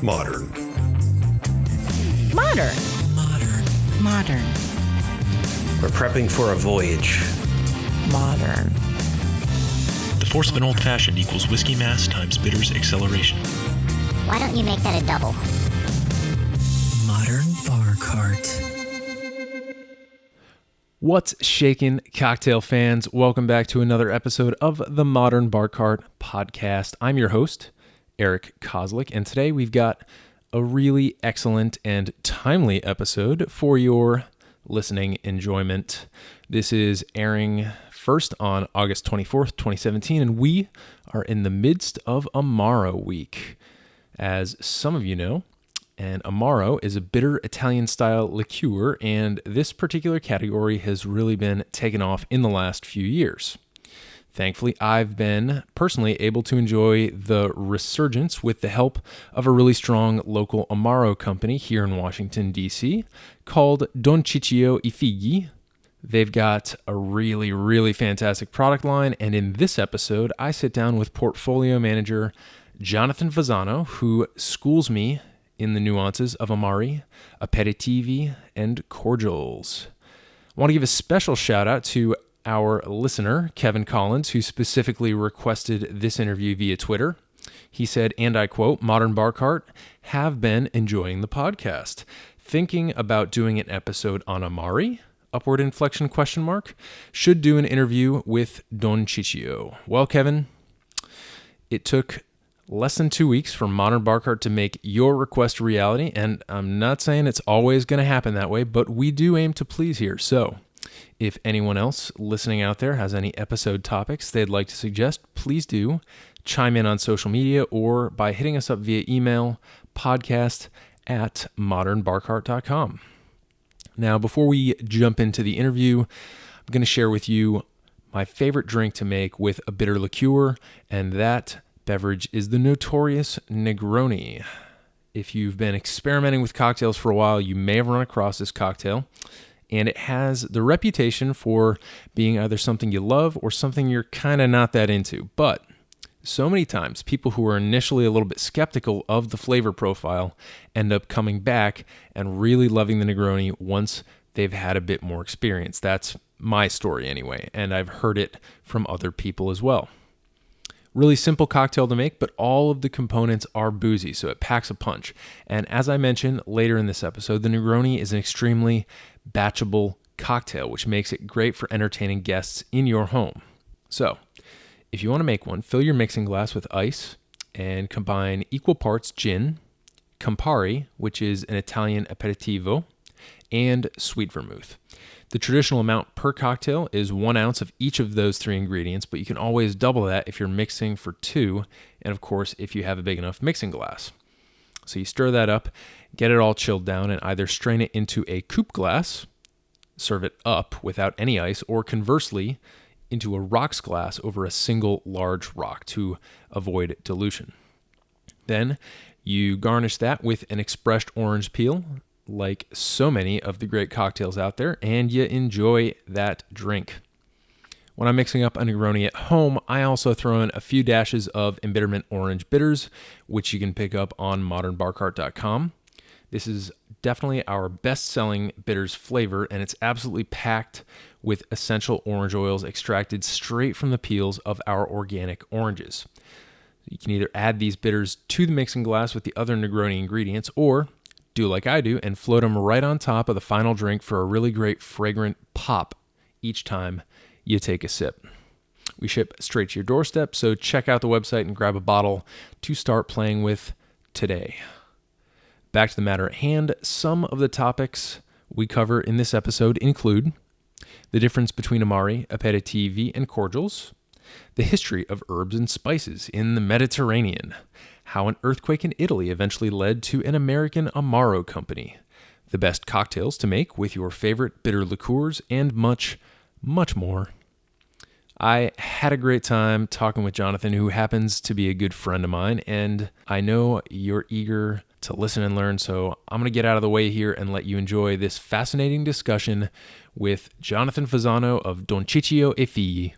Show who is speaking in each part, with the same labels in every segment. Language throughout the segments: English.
Speaker 1: Modern.
Speaker 2: Modern.
Speaker 3: Modern.
Speaker 2: Modern.
Speaker 1: We're prepping for a voyage.
Speaker 2: Modern.
Speaker 3: The force of an old-fashioned equals whiskey mass times bitters acceleration.
Speaker 4: Why don't you make that a double?
Speaker 3: Modern bar cart.
Speaker 5: What's shaking, cocktail fans? Welcome back to another episode of the Modern Bar Cart podcast. I'm your host, Eric Kozlik, and today we've got a really excellent and timely episode for your listening enjoyment. This is airing first on August 24th, 2017, and we are in the midst of Amaro week. As some of you know, an Amaro is a bitter Italian-style liqueur, and this particular category has really been taken off in the last few years. Thankfully, I've been personally able to enjoy the resurgence with the help of a really strong local Amaro company here in Washington, D.C., called Don Ciccio e Figli. They've got a really fantastic product line, and in this episode, I sit down with portfolio manager Jonathan Fasano, who schools me in the nuances of Amari, Aperitivi, and Cordials. I want to give a special shout out to our listener, Kevin Collins, who specifically requested this interview via Twitter. He said, and I quote, "Modern Bar Cart have been enjoying the podcast. Thinking about doing an episode on Amari? Upward inflection question mark. Should do an interview with Don Ciccio." Well, Kevin, it took less than 2 weeks for Modern Bar Cart to make your request a reality, and I'm not saying it's always going to happen that way, but we do aim to please here. So if anyone else listening out there has any episode topics they'd like to suggest, please do chime in on social media or by hitting us up via email, podcast@modernbarcart.com. Now, before we jump into the interview, I'm going to share with you my favorite drink to make with a bitter liqueur, and that beverage is the notorious Negroni. If you've been experimenting with cocktails for a while, you may have run across this cocktail, and it has the reputation for being either something you love or something you're kind of not that into. But so many times, people who are initially a little bit skeptical of the flavor profile end up coming back and really loving the Negroni once they've had a bit more experience. That's my story anyway, and I've heard it from other people as well. Really simple cocktail to make, but all of the components are boozy, so it packs a punch. And as I mentioned later in this episode, the Negroni is an extremely batchable cocktail, which makes it great for entertaining guests in your home. So, if you want to make one, fill your mixing glass with ice and combine equal parts gin, Campari, which is an Italian aperitivo, and sweet vermouth. The traditional amount per cocktail is 1 ounce of each of those 3 ingredients, but you can always double that if you're mixing for 2, and of course, if you have a big enough mixing glass. So you stir that up, get it all chilled down, and either strain it into a coupe glass, serve it up without any ice, or conversely, into a rocks glass over a single large rock to avoid dilution. Then you garnish that with an expressed orange peel, like so many of the great cocktails out there, and you enjoy that drink. When I'm mixing up a Negroni at home, I also throw in a few dashes of embitterment orange bitters, which you can pick up on modernbarcart.com. This is definitely our best-selling bitters flavor, and it's absolutely packed with essential orange oils extracted straight from the peels of our organic oranges. You can either add these bitters to the mixing glass with the other Negroni ingredients, or do like I do and float them right on top of the final drink for a really great fragrant pop each time you take a sip. We ship straight to your doorstep, so check out the website and grab a bottle to start playing with today. Back to the matter at hand, some of the topics we cover in this episode include the difference between Amari, Aperitivi, and Cordials, the history of herbs and spices in the Mediterranean, how an earthquake in Italy eventually led to an American Amaro company, the best cocktails to make with your favorite bitter liqueurs, and much more. I had a great time talking with Jonathan, who happens to be a good friend of mine, and I know you're eager to listen and learn, so I'm going to get out of the way here and let you enjoy this fascinating discussion with Jonathan Fasano of Don Ciccio e Figli.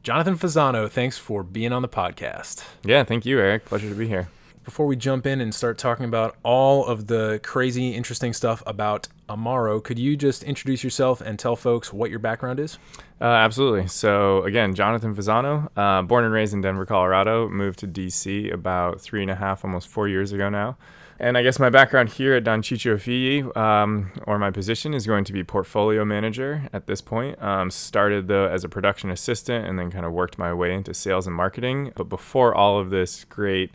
Speaker 5: Jonathan Fasano, thanks for being on the podcast.
Speaker 6: Yeah, thank you, Eric. Pleasure to be here.
Speaker 5: before we jump in and start talking about all of the crazy, interesting stuff about Amaro, could you just introduce yourself and tell folks what your background is?
Speaker 6: Absolutely. So again, Jonathan Fasano, born and raised in Denver, Colorado, moved to DC about 3.5, almost 4 years ago now. And I guess my background here at Don Ciccio Figli, or my position, is going to be portfolio manager at this point. Started though as a production assistant and then kind of worked my way into sales and marketing. But before all of this great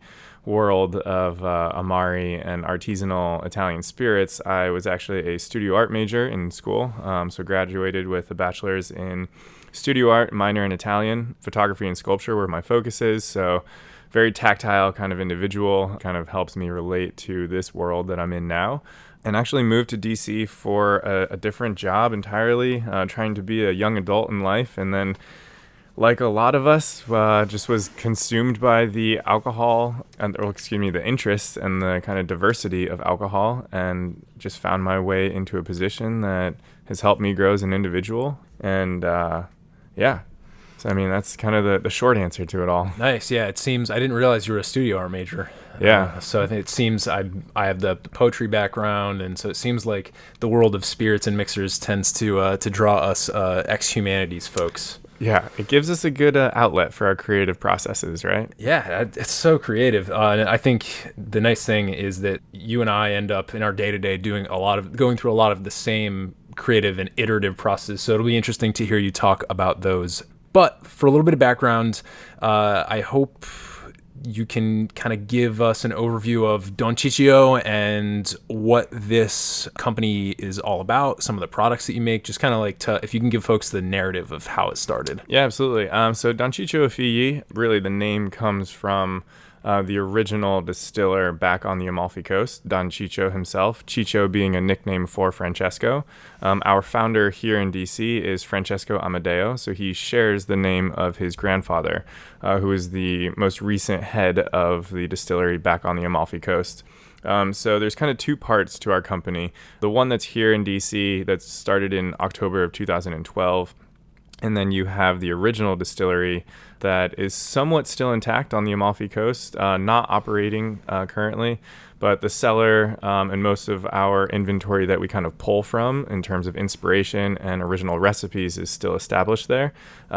Speaker 6: world of Amari and artisanal Italian spirits, I was actually a studio art major in school. So graduated with a bachelor's in studio art, minor in Italian. Photography and sculpture were my focuses. So very tactile kind of individual, kind of helps me relate to this world that I'm in now. And actually moved to DC for a different job entirely, trying to be a young adult in life. And then, like a lot of us, just was consumed by the alcohol, the interest and the kind of diversity of alcohol, and just found my way into a position that has helped me grow as an individual. And So, I mean, that's kind of the short answer to it all.
Speaker 5: Nice. Yeah, it seems I didn't realize you were a studio art major.
Speaker 6: Yeah.
Speaker 5: So I think it seems I have the poetry background, and so it seems like the world of spirits and mixers tends to draw us ex-humanities folks.
Speaker 6: Yeah, it gives us a good outlet for our creative processes, right?
Speaker 5: Yeah, it's so creative. And I think the nice thing is that you and I end up in our day-to-day going through a lot of the same creative and iterative processes. So it'll be interesting to hear you talk about those. But for a little bit of background, I hope you can kind of give us an overview of Don Ciccio and what this company is all about, some of the products that you make, just kind of like if you can give folks the narrative of how it started.
Speaker 6: Yeah, absolutely. So Don Ciccio Figli, really the name comes from the original distiller back on the Amalfi Coast, Don Ciccio himself, Ciccio being a nickname for Francesco. Our founder here in DC is Francesco Amadeo, so he shares the name of his grandfather, who is the most recent head of the distillery back on the Amalfi Coast. So there's kind of two parts to our company. The one that's here in DC that started in October of 2012, and then you have the original distillery that is somewhat still intact on the Amalfi Coast, not operating currently, but the cellar and most of our inventory that we kind of pull from in terms of inspiration and original recipes is still established there.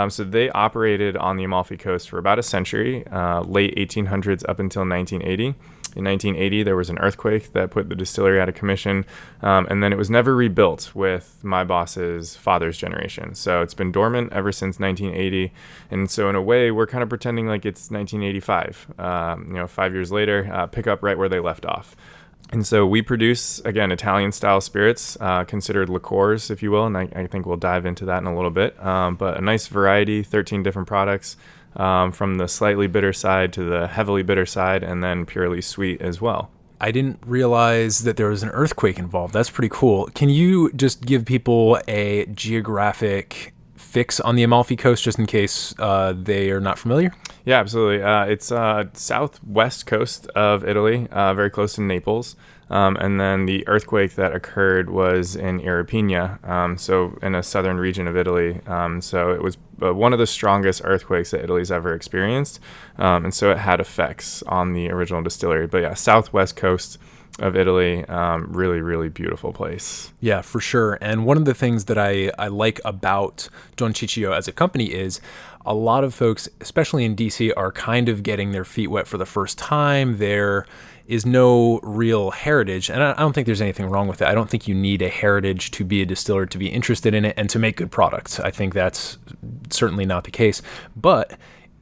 Speaker 6: So they operated on the Amalfi Coast for about a century, late 1800s up until 1980. In 1980, there was an earthquake that put the distillery out of commission, and then it was never rebuilt with my boss's father's generation. So it's been dormant ever since 1980, and so in a way, we're kind of pretending like it's 1985. 5 years later, pick up right where they left off. And so we produce, again, Italian-style spirits, considered liqueurs, if you will, and I think we'll dive into that in a little bit. But a nice variety, 13 different products, from the slightly bitter side to the heavily bitter side, and then purely sweet as well.
Speaker 5: I didn't realize that there was an earthquake involved. That's pretty cool. Can you just give people a geographic fix on the Amalfi Coast, just in case they are not familiar?
Speaker 6: Yeah, absolutely. It's southwest coast of Italy, very close to Naples. And then the earthquake that occurred was in Irpinia, so in a southern region of Italy. So it was one of the strongest earthquakes that Italy's ever experienced. And so it had effects on the original distillery. But yeah, southwest coast of Italy, really, really beautiful place.
Speaker 5: Yeah, for sure. And one of the things that I like about Don Ciccio as a company is a lot of folks, especially in DC, are kind of getting their feet wet for the first time. There is no real heritage, and I don't think there's anything wrong with it. I don't think you need a heritage to be a distiller, to be interested in it, and to make good products. I think that's certainly not the case. But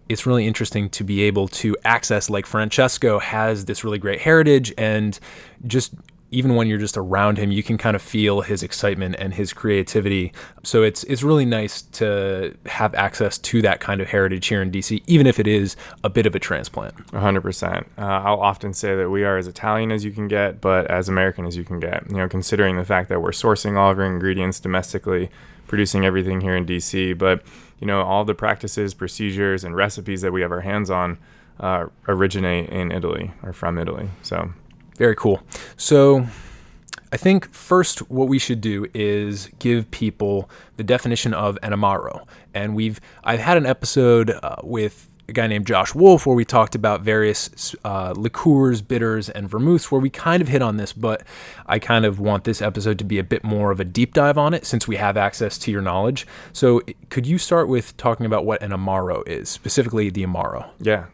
Speaker 5: it's really interesting to be able to access, like Francesco has this really great heritage, and just even when you're just around him, you can kind of feel his excitement and his creativity. So it's really nice to have access to that kind of heritage here in DC, even if it is a bit of a transplant.
Speaker 6: 100%. I'll often say that we are as Italian as you can get, but as American as you can get. Considering the fact that we're sourcing all of our ingredients domestically, producing everything here in DC, but all the practices, procedures, and recipes that we have our hands on originate in Italy or from Italy. So.
Speaker 5: Very cool. So I think first what we should do is give people the definition of an Amaro. And I've had an episode with a guy named Josh Wolf, where we talked about various liqueurs, bitters, and vermouths, where we kind of hit on this, but I kind of want this episode to be a bit more of a deep dive on it since we have access to your knowledge. So could you start with talking about what an Amaro is, specifically the Amaro?
Speaker 6: Yeah.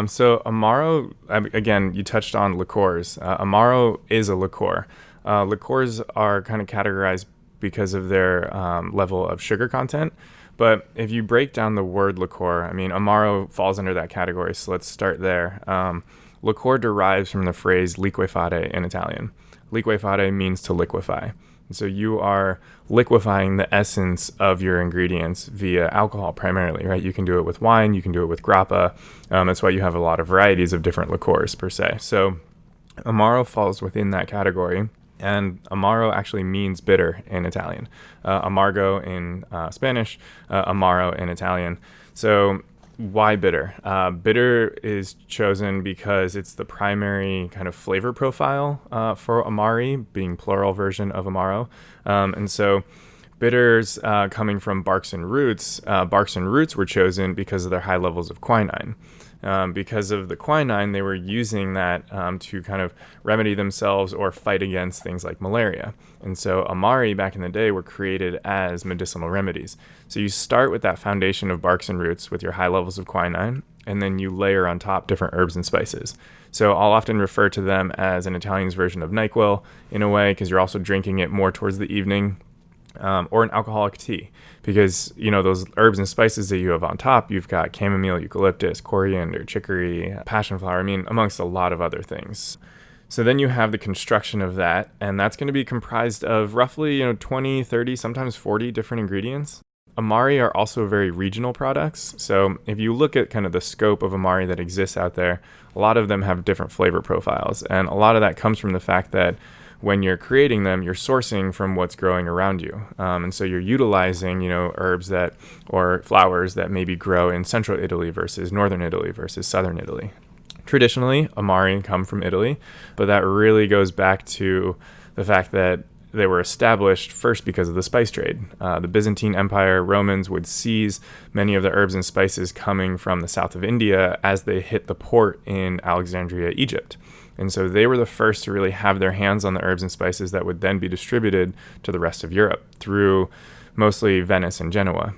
Speaker 6: So Amaro, again, you touched on liqueurs. Amaro is a liqueur. Liqueurs are kind of categorized because of their level of sugar content. But if you break down the word liqueur, I mean, Amaro falls under that category, so let's start there. Liqueur derives from the phrase liquefare in Italian. Liquefare means to liquefy. And so you are liquefying the essence of your ingredients via alcohol primarily, right? You can do it with wine, you can do it with grappa. That's why you have a lot of varieties of different liqueurs per se. So Amaro falls within that category. And Amaro actually means bitter in Italian. Amargo in Spanish, Amaro in Italian. So why bitter? Bitter is chosen because it's the primary kind of flavor profile for Amari, being plural version of Amaro. And so bitters coming from barks and roots were chosen because of their high levels of quinine. Because of the quinine, they were using that to kind of remedy themselves or fight against things like malaria. And so Amari back in the day were created as medicinal remedies. So you start with that foundation of barks and roots with your high levels of quinine, and then you layer on top different herbs and spices. So I'll often refer to them as an Italian's version of NyQuil in a way, because you're also drinking it more towards the evening. Or an alcoholic tea, because those herbs and spices that you have on top, you've got chamomile, eucalyptus, coriander, chicory, passion flower, amongst a lot of other things. So then you have the construction of that, and that's going to be comprised of roughly 20, 30, sometimes 40 different ingredients. Amari are also very regional products. So if you look at kind of the scope of Amari that exists out there, a lot of them have different flavor profiles, and a lot of that comes from the fact that when you're creating them, you're sourcing from what's growing around you. And so you're utilizing, herbs or flowers that maybe grow in central Italy versus northern Italy versus southern Italy. Traditionally, Amari come from Italy, but that really goes back to the fact that they were established first because of the spice trade. The Byzantine Empire, Romans would seize many of the herbs and spices coming from the south of India as they hit the port in Alexandria, Egypt. And so they were the first to really have their hands on the herbs and spices that would then be distributed to the rest of Europe through mostly Venice and Genoa.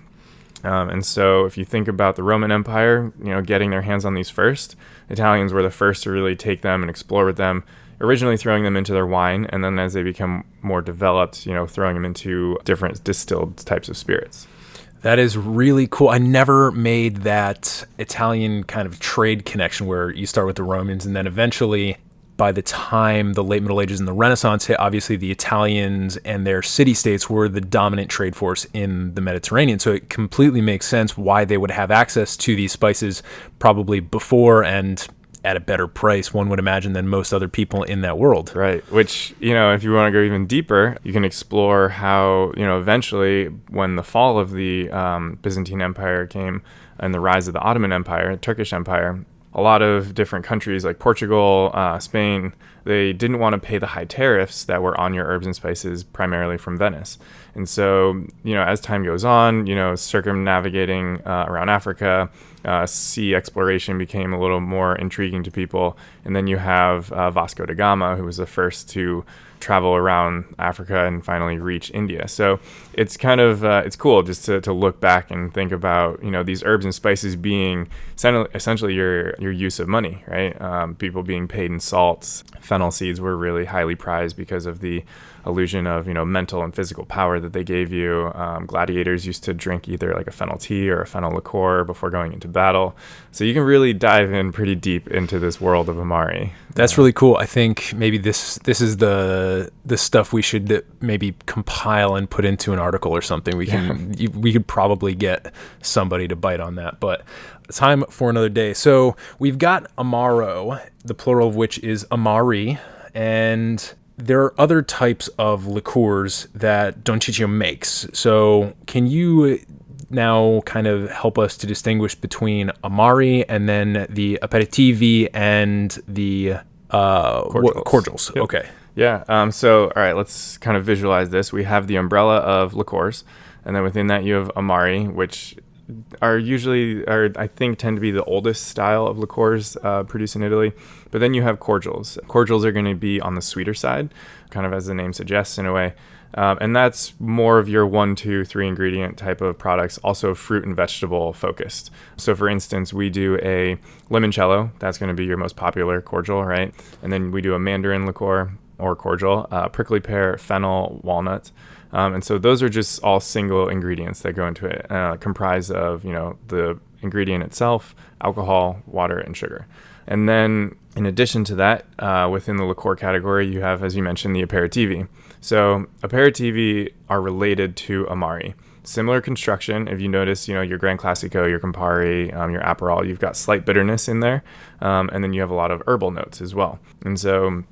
Speaker 6: And so if you think about the Roman Empire, getting their hands on these first, Italians were the first to really take them and explore with them, originally throwing them into their wine, and then as they become more developed, throwing them into different distilled types of spirits.
Speaker 5: That is really cool. I never made that Italian kind of trade connection where you start with the Romans and then eventually, by the time the late Middle Ages and the Renaissance hit, obviously the Italians and their city-states were the dominant trade force in the Mediterranean. So it completely makes sense why they would have access to these spices probably before and at a better price, one would imagine, than most other people in that world.
Speaker 6: Right. Which, if you want to go even deeper, you can explore how, eventually when the fall of the Byzantine Empire came and the rise of the Ottoman Empire, Turkish Empire, a lot of different countries like Portugal, Spain, they didn't want to pay the high tariffs that were on your herbs and spices, primarily from Venice. And so, as time goes on, circumnavigating around Africa, sea exploration became a little more intriguing to people. And then you have Vasco da Gama, who was the first to travel around Africa and finally reach India. So it's kind of, it's cool just to look back and think about, these herbs and spices being essentially your use of money, right? People being paid in salts. Fennel seeds were really highly prized because of the illusion of, mental and physical power that they gave you. Gladiators used to drink either like a fennel tea or a fennel liqueur before going into battle. So you can really dive in pretty deep into this world of Amari.
Speaker 5: That's really cool. I think maybe this is the stuff we should maybe compile and put into an article or something. We could probably get somebody to bite on that, but time for another day. So we've got Amaro, the plural of which is Amari, and there are other types of liqueurs that Don Ciccio makes. So can you now kind of help us to distinguish between Amari and then the Aperitivi and the Cordials?
Speaker 6: Yep.
Speaker 5: Okay.
Speaker 6: Yeah. So, all right, let's kind of visualize this. We have the umbrella of liqueurs, and then within that you have Amari, which I think tend to be the oldest style of liqueurs produced in Italy. But then you have cordials. Cordials are going to be on the sweeter side, kind of as the name suggests in a way. And that's more of your 1, 2, 3 ingredient type of products, also fruit and vegetable focused. So for instance, we do a limoncello. That's going to be your most popular cordial, right? And then we do a mandarin liqueur or cordial, prickly pear, fennel, walnut. And so those are just all single ingredients that go into it, comprised of, the ingredient itself, alcohol, water, and sugar. And then in addition to that, within the liqueur category, you have, as you mentioned, the Aperitivi. So Aperitivi are related to Amari. Similar construction. If you notice, your Gran Classico, your Campari, your Aperol, you've got slight bitterness in there. And then you have a lot of herbal notes as well. And so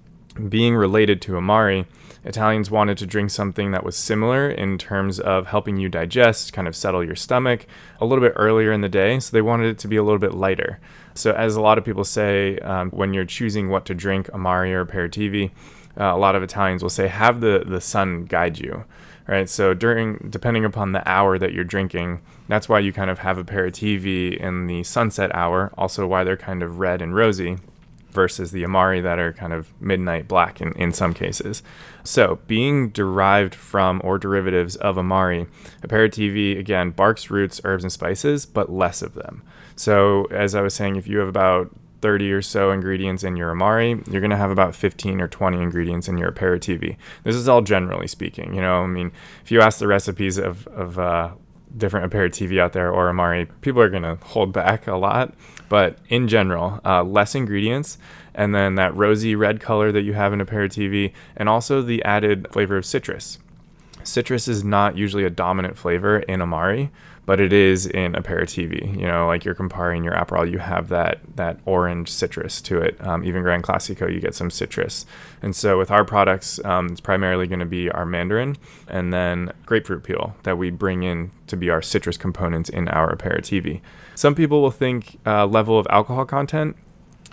Speaker 6: being related to Amari, Italians wanted to drink something that was similar in terms of helping you digest, kind of settle your stomach a little bit earlier in the day. So they wanted it to be a little bit lighter. So as a lot of people say, when you're choosing what to drink, Amari or Aperitivi, a lot of Italians will say, have the sun guide you, right? So depending upon the hour that you're drinking, that's why you kind of have Aperitivi in the sunset hour, also why they're kind of red and rosy, versus the Amari that are kind of midnight black in some cases. So being derived from or derivatives of Amari, Aperitivi, again, barks, roots, herbs, and spices, but less of them. So as I was saying, if you have about 30 or so ingredients in your Amari, you're going to have about 15 or 20 ingredients in your Aperitivi. This is all generally speaking. If you ask the recipes of different Aperitivi out there or Amari, people are going to hold back a lot. But in general, less ingredients, and then that rosy red color that you have in Aperitivi, and also the added flavor of citrus. Citrus is not usually a dominant flavor in Amari, but it is in Aperitivi. Like your Campari and your Aperol, you have that orange citrus to it. Even Gran Classico, you get some citrus. And so with our products, it's primarily going to be our mandarin and then grapefruit peel that we bring in to be our citrus components in our Aperitivi. Some people will think level of alcohol content,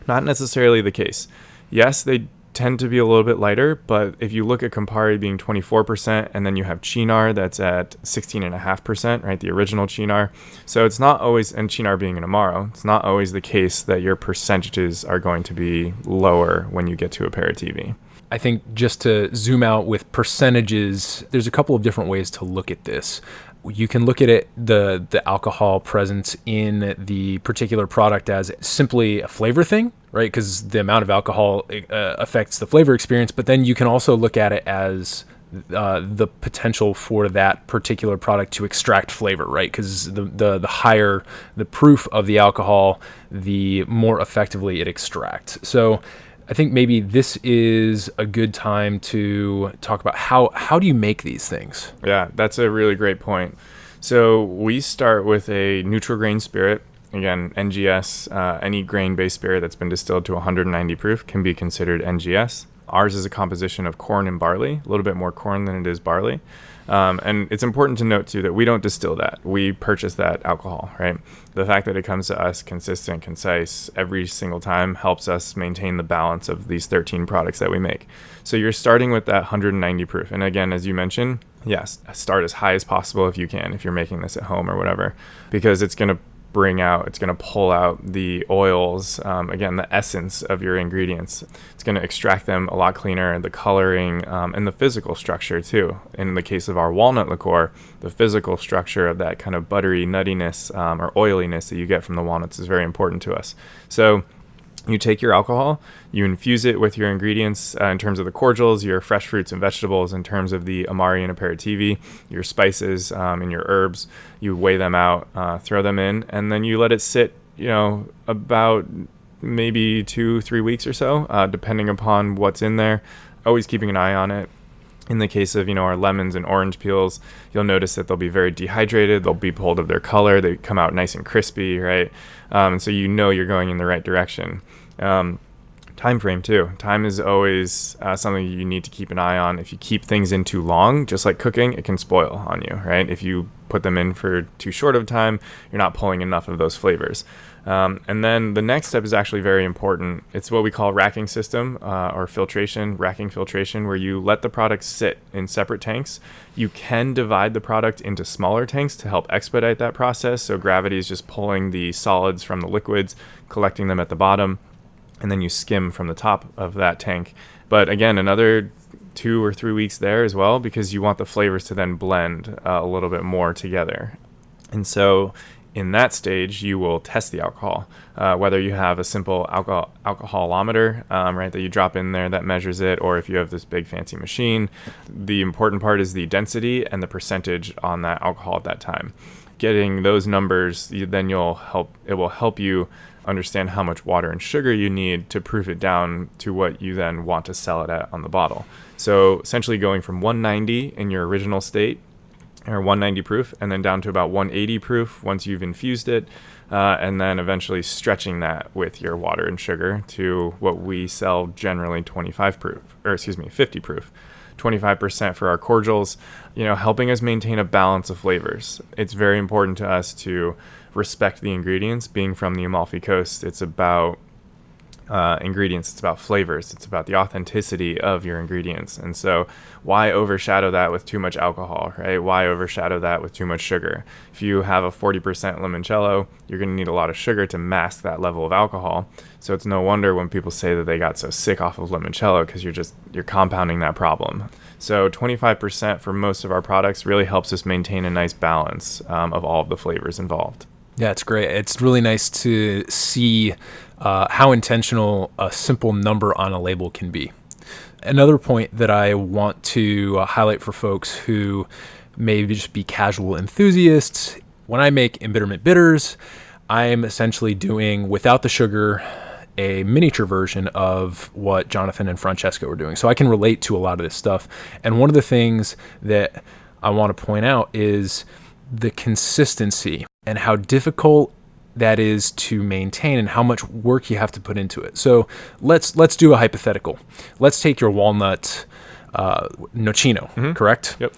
Speaker 6: not necessarily the case. Yes, they tend to be a little bit lighter, but if you look at Campari being 24%, and then you have Cynar that's at 16.5%, right, the original Cynar. So it's not always, and Cynar being an Amaro, it's not always the case that your percentages are going to be lower when you get to Aperitivi.
Speaker 5: I think just to zoom out with percentages, there's a couple of different ways to look at this. You can look at it, the alcohol presence in the particular product as simply a flavor thing, right? Because the amount of alcohol affects the flavor experience. But then you can also look at it as the potential for that particular product to extract flavor, right? Because the higher the proof of the alcohol, the more effectively it extracts. So I think maybe this is a good time to talk about how do you make these things?
Speaker 6: Yeah, that's a really great point. So we start with a neutral grain spirit. Again, NGS, any grain-based spirit that's been distilled to 190 proof can be considered NGS. Ours is a composition of corn and barley, a little bit more corn than it is barley. And it's important to note, too, that we don't distill that. We purchase that alcohol, right? The fact that it comes to us consistent, concise, every single time helps us maintain the balance of these 13 products that we make. So you're starting with that 190 proof. And again, as you mentioned, yes, start as high as possible if you can, if you're making this at home or whatever, because it's going to pull out the oils, again, the essence of your ingredients. It's going to extract them a lot cleaner, the coloring, and the physical structure too. In the case of our walnut liqueur, the physical structure of that kind of buttery nuttiness or oiliness that you get from the walnuts is very important to us. So you take your alcohol, you infuse it with your ingredients in terms of the cordials, your fresh fruits and vegetables, in terms of the Amari and Aperitivi, your spices and your herbs. You weigh them out, throw them in, and then you let it sit, about maybe 2-3 weeks or so, depending upon what's in there. Always keeping an eye on it. In the case of, our lemons and orange peels, you'll notice that they'll be very dehydrated. They'll be pulled of their color. They come out nice and crispy, right? So you're going in the right direction. Time frame too. Time is always something you need to keep an eye on. If you keep things in too long, just like cooking, it can spoil on you, right? If you put them in for too short of time, you're not pulling enough of those flavors. And then the next step is actually very important. It's what we call racking system or racking filtration, where you let the product sit in separate tanks. You can divide the product into smaller tanks to help expedite that process. So gravity is just pulling the solids from the liquids, collecting them at the bottom, and then you skim from the top of that tank. But again, another 2 or 3 weeks there as well, because you want the flavors to then blend a little bit more together. And so in that stage, you will test the alcohol, whether you have a simple alcoholometer, right, that you drop in there that measures it, or if you have this big fancy machine. The important part is the density and the percentage on that alcohol at that time. Getting those numbers, it will help you understand how much water and sugar you need to proof it down to what you then want to sell it at on the bottle. So essentially going from 190 in your original state, or 190 proof, and then down to about 180 proof once you've infused it, and then eventually stretching that with your water and sugar to what we sell generally 50 proof. 25% for our cordials, helping us maintain a balance of flavors. It's very important to us to respect the ingredients. Being from the Amalfi Coast, it's about ingredients, it's about flavors, it's about the authenticity of your ingredients. And so why overshadow that with too much alcohol, right? Why overshadow that with too much sugar? If you have a 40% limoncello, you're going to need a lot of sugar to mask that level of alcohol. So it's no wonder when people say that they got so sick off of limoncello, because you're compounding that problem. So 25% for most of our products really helps us maintain a nice balance of all of the flavors involved.
Speaker 5: Yeah, it's great. It's really nice to see how intentional a simple number on a label can be. Another point that I want to highlight for folks who maybe just be casual enthusiasts, when I make embitterment bitters, I'm essentially doing, without the sugar, a miniature version of what Jonathan and Francesco were doing. So I can relate to a lot of this stuff. And one of the things that I want to point out is the consistency and how difficult that is to maintain and how much work you have to put into it. So let's do a hypothetical. Let's take your walnut nocino, correct?
Speaker 6: Yep.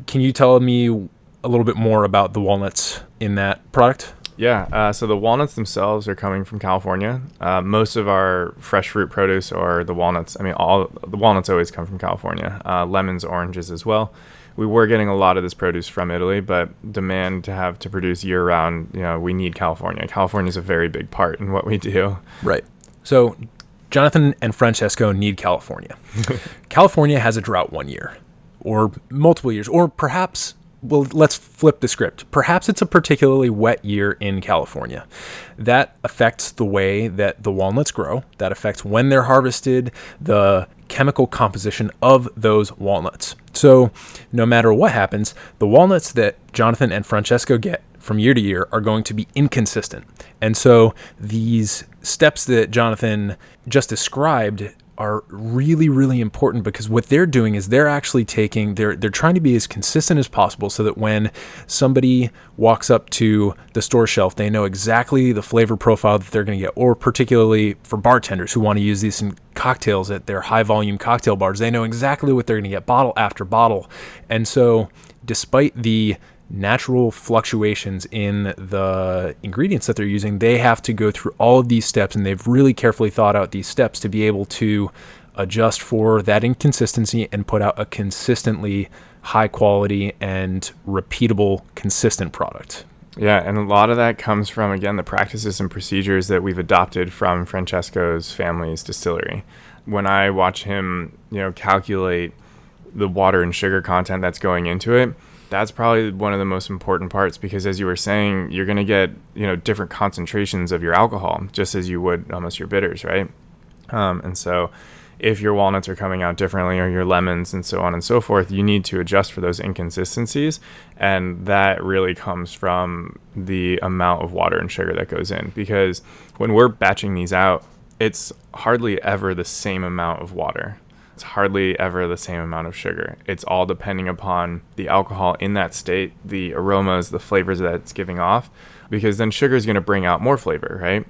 Speaker 5: Can you tell me a little bit more about the walnuts in that product?
Speaker 6: Yeah, so the walnuts themselves are coming from California. Most of our fresh fruit produce or the walnuts, all the walnuts always come from California. Lemons, oranges as well. We were getting a lot of this produce from Italy, but demand to produce year round, we need California. California is a very big part in what we do.
Speaker 5: Right. So Jonathan and Francesco need California. California has a drought one year or multiple years, or perhaps, well, let's flip the script. Perhaps it's a particularly wet year in California. That affects the way that the walnuts grow. That affects when they're harvested, the chemical composition of those walnuts. So no matter what happens, the walnuts that Jonathan and Francesco get from year to year are going to be inconsistent. And so these steps that Jonathan just described are really, really important, because what they're doing is they're actually they're trying to be as consistent as possible so that when somebody walks up to the store shelf, they know exactly the flavor profile that they're going to get. Or particularly for bartenders who want to use these in cocktails at their high volume cocktail bars, they know exactly what they're going to get bottle after bottle. And so despite the natural fluctuations in the ingredients that they're using, they have to go through all of these steps, and they've really carefully thought out these steps to be able to adjust for that inconsistency and put out a consistently high quality and repeatable, consistent product.
Speaker 6: Yeah, and a lot of that comes from, again, the practices and procedures that we've adopted from Francesco's family's distillery. When I watch him, calculate the water and sugar content that's going into it, that's probably one of the most important parts, because as you were saying, you're going to get, different concentrations of your alcohol, just as you would almost your bitters, right? And so if your walnuts are coming out differently, or your lemons and so on and so forth, you need to adjust for those inconsistencies. And that really comes from the amount of water and sugar that goes in, because when we're batching these out, it's hardly ever the same amount of water. It's hardly ever the same amount of sugar. It's all depending upon the alcohol in that state, the aromas, the flavors that it's giving off, because then sugar is going to bring out more flavor, right?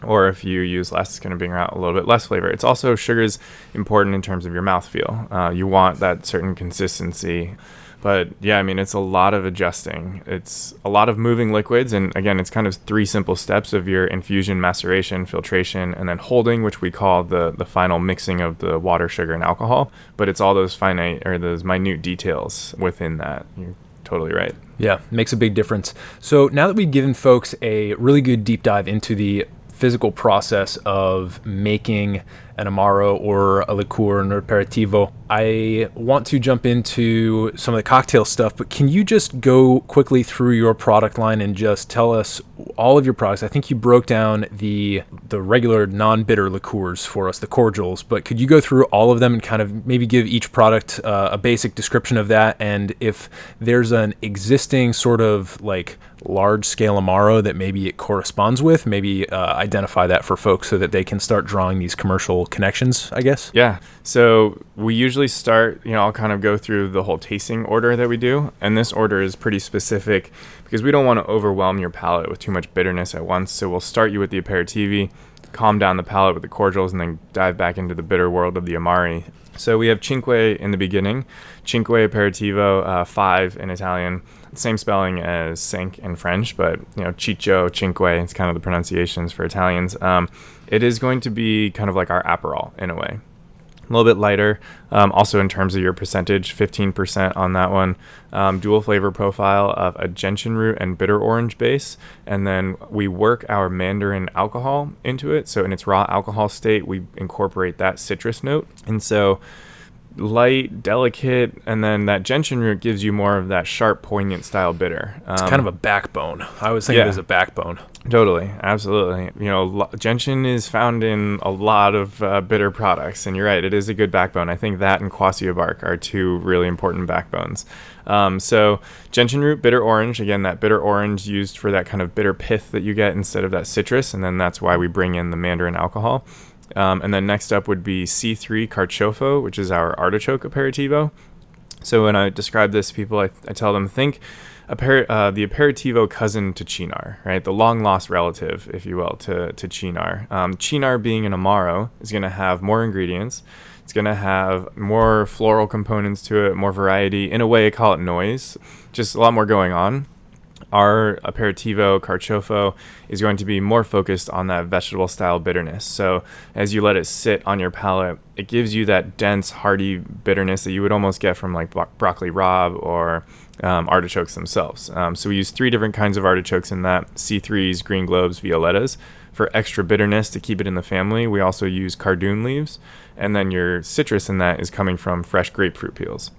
Speaker 6: Or if you use less, it's going to bring out a little bit less flavor. It's also, sugar is important in terms of your mouthfeel. You want that certain consistency. But yeah, I mean, it's a lot of adjusting. It's a lot of moving liquids. And again, it's kind of 3 simple steps of your infusion, maceration, filtration, and then holding, which we call the final mixing of the water, sugar, and alcohol. But it's all those those minute details within that. You're totally right.
Speaker 5: Yeah, makes a big difference. So now that we've given folks a really good deep dive into the physical process of making an Amaro or a liqueur, an aperitivo, I want to jump into some of the cocktail stuff, but can you just go quickly through your product line and just tell us all of your products? I think you broke down the regular non-bitter liqueurs for us, the Cordials, but could you go through all of them and kind of maybe give each product a basic description of that? And if there's an existing sort of like large-scale Amaro that maybe it corresponds with, maybe identify that for folks so that they can start drawing these commercial connections, I guess.
Speaker 6: Yeah. So we usually start, I'll kind of go through the whole tasting order that we do. And this order is pretty specific because we don't want to overwhelm your palate with too much bitterness at once. So we'll start you with the Aperitivi, calm down the palate with the Cordials, and then dive back into the bitter world of the Amari. So we have Cinque in the beginning, Cinque Aperitivo, 5 in Italian. Same spelling as cinq in French, but Ciccio, Cinque, it's kind of the pronunciations for Italians. It is going to be kind of like our Aperol in a way. A little bit lighter, also in terms of your percentage, 15% on that one. Dual flavor profile of a gentian root and bitter orange base, and then we work our mandarin alcohol into it. So in its raw alcohol state, we incorporate that citrus note, and so light, delicate, and then that gentian root gives you more of that sharp, poignant style bitter.
Speaker 5: It's kind of a backbone. I always think of it as a backbone.
Speaker 6: Totally, absolutely. Gentian is found in a lot of bitter products, and you're right, it is a good backbone. I think that and quassia bark are 2 really important backbones. So gentian root, bitter orange, again, that bitter orange used for that kind of bitter pith that you get instead of that citrus, and then that's why we bring in the mandarin alcohol. And then next up would be C3 Carciofo, which is our artichoke aperitivo. So when I describe this to people, I tell them, think the aperitivo cousin to Cynar, right? The long-lost relative, if you will, to Cynar. Cynar, being an Amaro, is going to have more ingredients. It's going to have more floral components to it, more variety. In a way, I call it noise. Just a lot more going on. Our aperitivo Carciofo is going to be more focused on that vegetable style bitterness. So as you let it sit on your palate, it gives you that dense, hearty bitterness that you would almost get from like broccoli rabe or artichokes themselves. So we use 3 different kinds of artichokes in that: C3s, green globes, violettas. For extra bitterness to keep it in the family, we also use cardoon leaves. And then your citrus in that is coming from fresh grapefruit peels.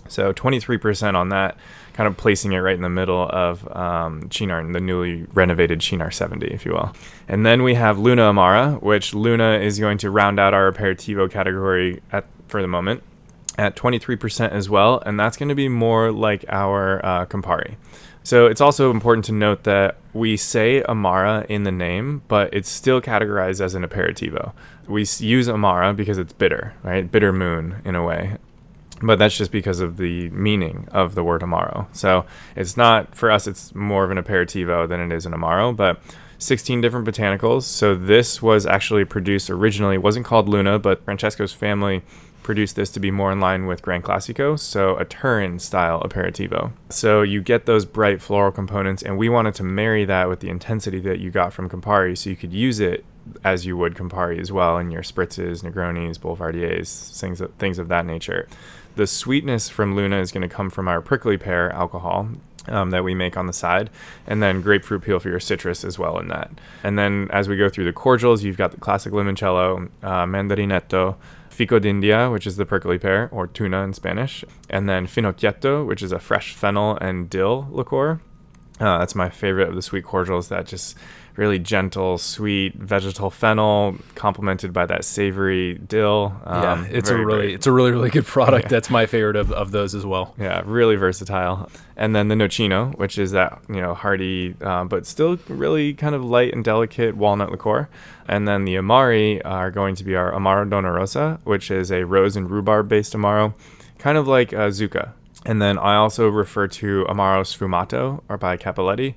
Speaker 6: So 23% on that, kind of placing it right in the middle of Cynar, the newly renovated Cynar 70, if you will. And then we have Luna Amara, which Luna is going to round out our aperitivo category for the moment at 23% as well. And that's going to be more like our Campari. So it's also important to note that we say Amara in the name, but it's still categorized as an aperitivo. We use Amara because it's bitter, right? Bitter moon in a way. But that's just because of the meaning of the word Amaro. So it's not, for us, it's more of an aperitivo than it is an Amaro, but 16 different botanicals. So this was actually produced originally, it wasn't called Luna, but Francesco's family produced this to be more in line with Gran Classico, so a Turin style aperitivo. So you get those bright floral components, and we wanted to marry that with the intensity that you got from Campari, so you could use it as you would Campari as well in your spritzes, Negronis, Boulevardiers, things of that nature. The sweetness from Luna is going to come from our prickly pear alcohol that we make on the side, and then grapefruit peel for your citrus as well in that. And then as we go through the cordials, you've got the classic limoncello, mandarinetto, fico d'India, which is the prickly pear, or tuna in Spanish, and then finocchietto, which is a fresh fennel and dill liqueur. That's my favorite of the sweet cordials, that just really gentle, sweet vegetal fennel complemented by that savory dill.
Speaker 5: It's a really good product. Yeah. That's my favorite of those as well.
Speaker 6: Yeah, really versatile. And then the nocino, which is that hearty but still really kind of light and delicate walnut liqueur. And then the Amari are going to be our Amaro Donna Rosa, which is a rose and rhubarb based Amaro, kind of like Zucca. And then I also refer to Amaro Sfumato, or by Cappelletti,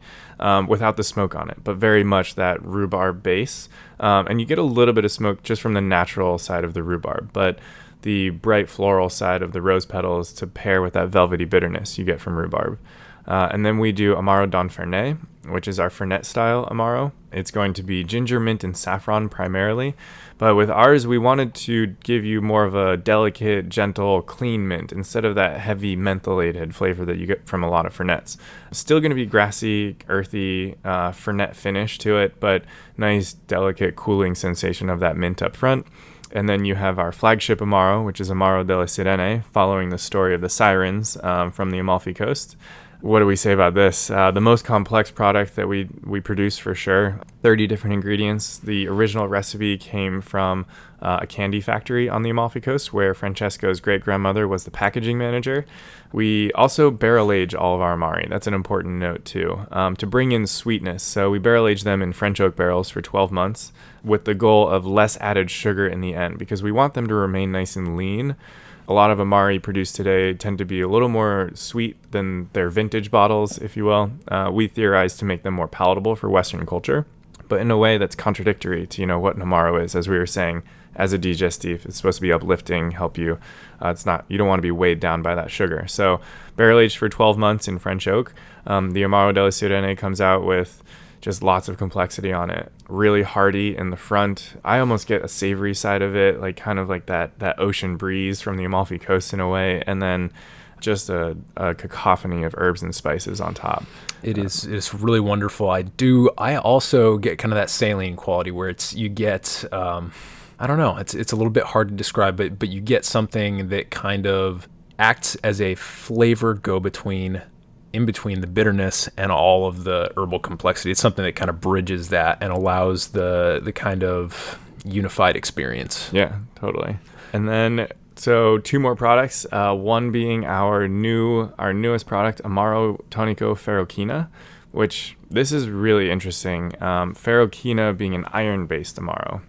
Speaker 6: without the smoke on it, but very much that rhubarb base. And you get a little bit of smoke just from the natural side of the rhubarb. But the bright floral side of the rose petals to pair with that velvety bitterness you get from rhubarb. And then we do Amaro Don Fernet, which is our Fernet style Amaro. It's going to be ginger, mint, and saffron primarily. But with ours, we wanted to give you more of a delicate, gentle, clean mint instead of that heavy mentholated flavor that you get from a lot of Fernets. Still going to be grassy, earthy, Fernet finish to it, but nice, delicate, cooling sensation of that mint up front. And then you have our flagship Amaro, which is Amaro delle Sirene, following the story of the sirens from the Amalfi Coast. What do we say about this? The most complex product that we produce for sure. 30 different ingredients. The original recipe came from a candy factory on the Amalfi Coast where Francesco's great-grandmother was the packaging manager. We also barrel age all of our Amari. That's an important note too, to bring in sweetness. So we barrel age them in French oak barrels for 12 months with the goal of less added sugar in the end because we want them to remain nice and lean. A lot of Amari produced today tend to be a little more sweet than their vintage bottles, if you will. We theorize to make them more palatable for Western culture, but in a way that's contradictory to, what an Amaro is. As we were saying, as a digestif, it's supposed to be uplifting, help you. It's not, you don't want to be weighed down by that sugar. So barrel aged for 12 months in French oak. The Amaro delle Sirene comes out with just lots of complexity on it. Really hearty in the front. I almost get a savory side of it, like kind of like that ocean breeze from the Amalfi Coast in a way, and then just a cacophony of herbs and spices on top.
Speaker 5: It's really wonderful. I also get kind of that saline quality where you get I don't know, it's a little bit hard to describe, but you get something that kind of acts as a flavor go-between in between the bitterness and all of the herbal complexity. It's something that kind of bridges that and allows the kind of unified experience.
Speaker 6: Yeah, totally. And then, so 2 more products, one being our newest product, Amaro Tonico Ferrochina, which this is really interesting. Ferrochina being an iron-based Amaro.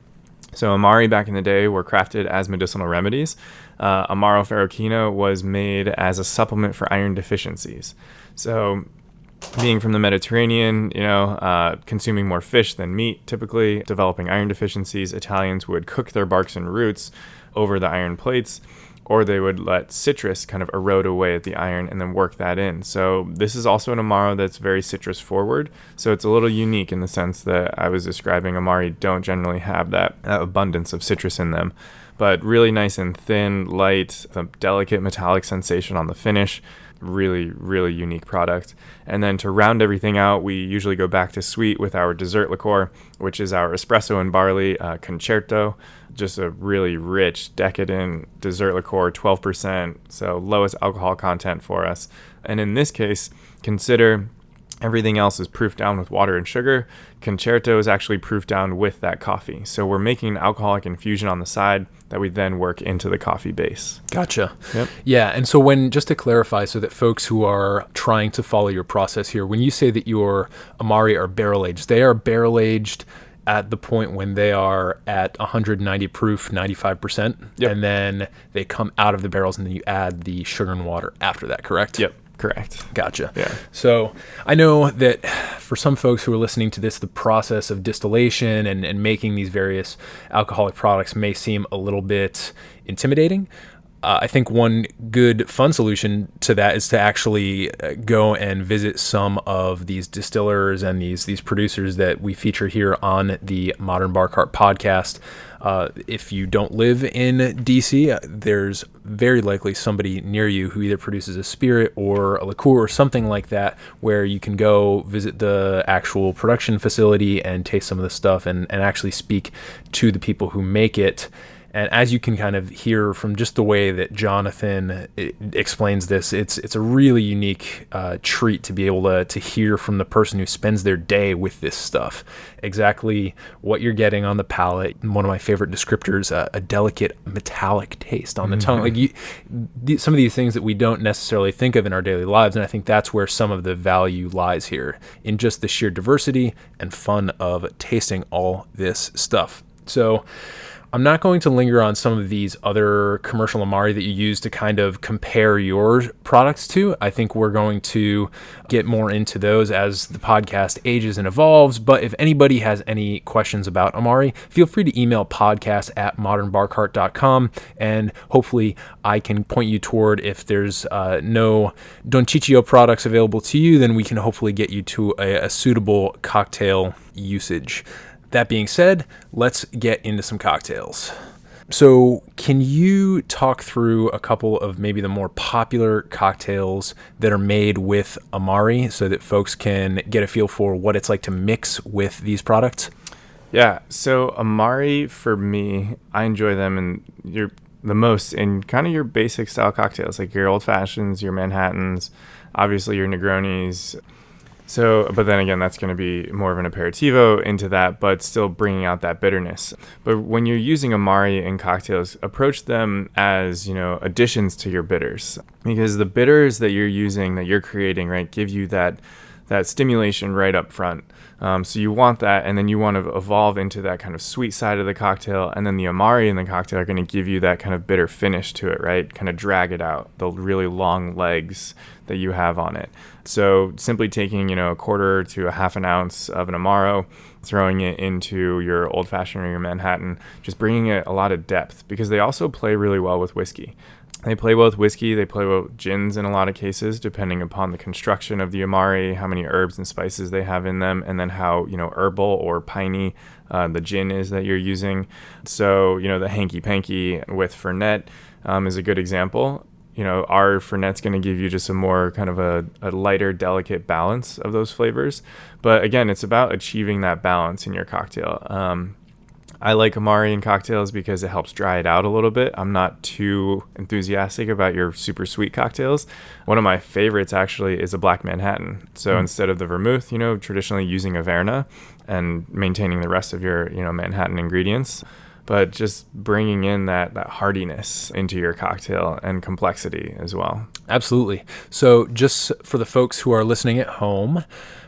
Speaker 6: So Amari back in the day were crafted as medicinal remedies. Amaro Ferrochina was made as a supplement for iron deficiencies. So being from the Mediterranean, consuming more fish than meat, typically developing iron deficiencies, Italians would cook their barks and roots over the iron plates, or they would let citrus kind of erode away at the iron and then work that in. So this is also an Amaro that's very citrus forward. So it's a little unique in the sense that I was describing. Amari don't generally have that abundance of citrus in them, but really nice and thin, light, a delicate metallic sensation on the finish. Really, really unique product. And then to round everything out, we usually go back to sweet with our dessert liqueur, which is our espresso and barley concerto. Just a really rich, decadent dessert liqueur, 12%, so lowest alcohol content for us. And in this case, consider everything else is proofed down with water and sugar. Concerto is actually proofed down with that coffee. So we're making an alcoholic infusion on the side that we then work into the coffee base.
Speaker 5: Gotcha.
Speaker 6: Yep.
Speaker 5: Yeah, and so just to clarify, so that folks who are trying to follow your process here, when you say that your Amari are barrel aged, they are barrel aged at the point when they are at 190 proof, 95%,
Speaker 6: Yep.
Speaker 5: And then they come out of the barrels and then you add the sugar and water after that, correct?
Speaker 6: Yep. Correct.
Speaker 5: Gotcha.
Speaker 6: Yeah.
Speaker 5: So I know that for some folks who are listening to this, the process of distillation and making these various alcoholic products may seem a little bit intimidating. I think one good fun solution to that is to actually go and visit some of these distillers and these producers that we feature here on the Modern Bar Cart podcast. If you don't live in DC, there's very likely somebody near you who either produces a spirit or a liqueur or something like that, where you can go visit the actual production facility and taste some of the stuff and actually speak to the people who make it. And as you can kind of hear from just the way that Jonathan explains this, it's a really unique treat to be able to hear from the person who spends their day with this stuff, exactly what you're getting on the palate. One of my favorite descriptors, a delicate metallic taste on the tongue. Like some of these things that we don't necessarily think of in our daily lives, and I think that's where some of the value lies here, in just the sheer diversity and fun of tasting all this stuff. So I'm not going to linger on some of these other commercial Amari that you use to kind of compare your products to. I think we're going to get more into those as the podcast ages and evolves. But if anybody has any questions about Amari, feel free to email podcast@modernbarcart.com, and hopefully I can point you toward, if there's no Don Ciccio products available to you, then we can hopefully get you to a suitable cocktail usage. That being said, let's get into some cocktails. So can you talk through a couple of maybe the more popular cocktails that are made with Amari so that folks can get a feel for what it's like to mix with these products?
Speaker 6: Yeah, so Amari, for me, I enjoy them the most in kind of your basic style cocktails, like your old fashions, your Manhattans, obviously your Negronis. So, but then again, that's going to be more of an aperitivo into that, but still bringing out that bitterness. But when you're using Amari in cocktails, approach them as, additions to your bitters, because the bitters that you're using, that you're creating, right, give you that stimulation right up front. So you want that, and then you want to evolve into that kind of sweet side of the cocktail, and then the Amari in the cocktail are going to give you that kind of bitter finish to it, right? Kind of drag it out, the really long legs that you have on it. So simply taking, a quarter to a half an ounce of an Amaro, throwing it into your old fashioned or your Manhattan, just bringing it a lot of depth, because they also play really well with whiskey. They play well with whiskey, they play well with gins in a lot of cases, depending upon the construction of the Amari, how many herbs and spices they have in them, and then how, herbal or piney the gin is that you're using. So, the hanky-panky with Fernet is a good example. Our Fernet's going to give you just a more kind of a lighter, delicate balance of those flavors. But again, it's about achieving that balance in your cocktail. I like Amari in cocktails because it helps dry it out a little bit. I'm not too enthusiastic about your super sweet cocktails. One of my favorites actually is a Black Manhattan. So instead of the vermouth, traditionally using a Verna and maintaining the rest of your, Manhattan ingredients, but just bringing in that hardiness into your cocktail and complexity as well.
Speaker 5: Absolutely. So just for the folks who are listening at home,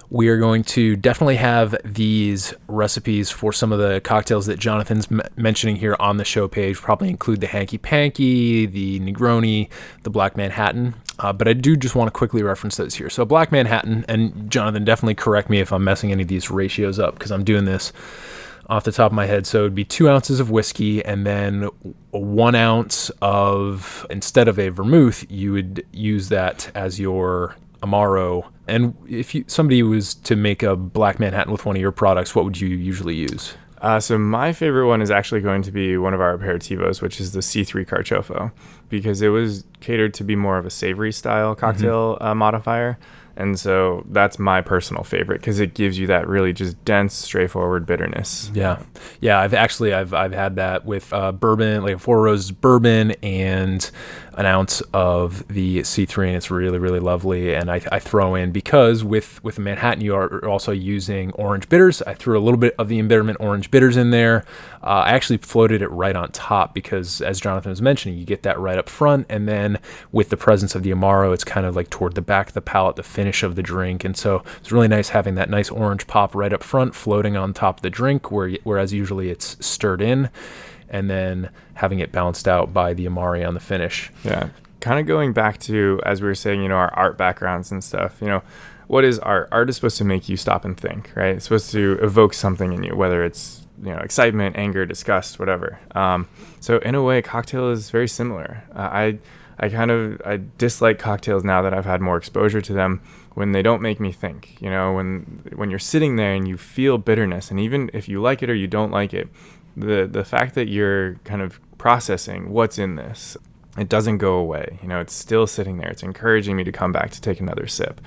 Speaker 5: we are going to definitely have these recipes for some of the cocktails that Jonathan's mentioning here on the show page. Probably include the Hanky Panky, the Negroni, the Black Manhattan. But I do just want to quickly reference those here. So Black Manhattan, and Jonathan, definitely correct me if I'm messing any of these ratios up, because I'm doing this off the top of my head. So it'd be 2 ounces of whiskey, and then 1 ounce of, instead of a vermouth, you would use that as your Amaro. And if somebody was to make a Black Manhattan with one of your products, what would you usually use?
Speaker 6: So my favorite one is actually going to be one of our aperitivos, which is the C3 Carciofo, because it was catered to be more of a savory style cocktail modifier. And so that's my personal favorite, because it gives you that really just dense, straightforward bitterness.
Speaker 5: Yeah. I've had that with bourbon, like a Four Roses bourbon, and an ounce of the C3, and it's really, really lovely. And I throw in, because with the Manhattan, you are also using orange bitters. I threw a little bit of the embitterment orange bitters in there. I actually floated it right on top, because as Jonathan was mentioning, you get that right up front, and then with the presence of the Amaro, it's kind of like toward the back of the palate, the finish of the drink. And so it's really nice having that nice orange pop right up front, floating on top of the drink, whereas usually it's stirred in, and then having it balanced out by the Amari on the finish.
Speaker 6: Yeah. Kind of going back to, as we were saying, our art backgrounds and stuff, what is art? Art is supposed to make you stop and think, right? It's supposed to evoke something in you, whether it's, excitement, anger, disgust, whatever. So in a way, cocktail is very similar. I dislike cocktails now that I've had more exposure to them, when they don't make me think. When you're sitting there and you feel bitterness, and even if you like it or you don't like it, the fact that you're kind of processing what's in this, it doesn't go away. It's still sitting there. It's encouraging me to come back to take another sip.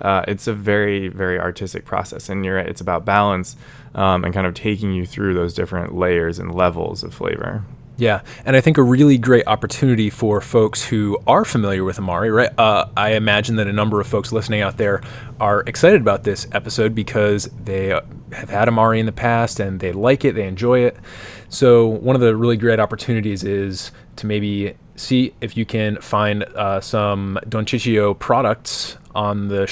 Speaker 6: It's a very, very artistic process, and you're right, it's about balance and kind of taking you through those different layers and levels of flavor.
Speaker 5: Yeah, and I think a really great opportunity for folks who are familiar with Amari, right? I imagine that a number of folks listening out there are excited about this episode because they have had Amari in the past and they like it, they enjoy it. So one of the really great opportunities is to maybe see if you can find some Don Ciccio products on the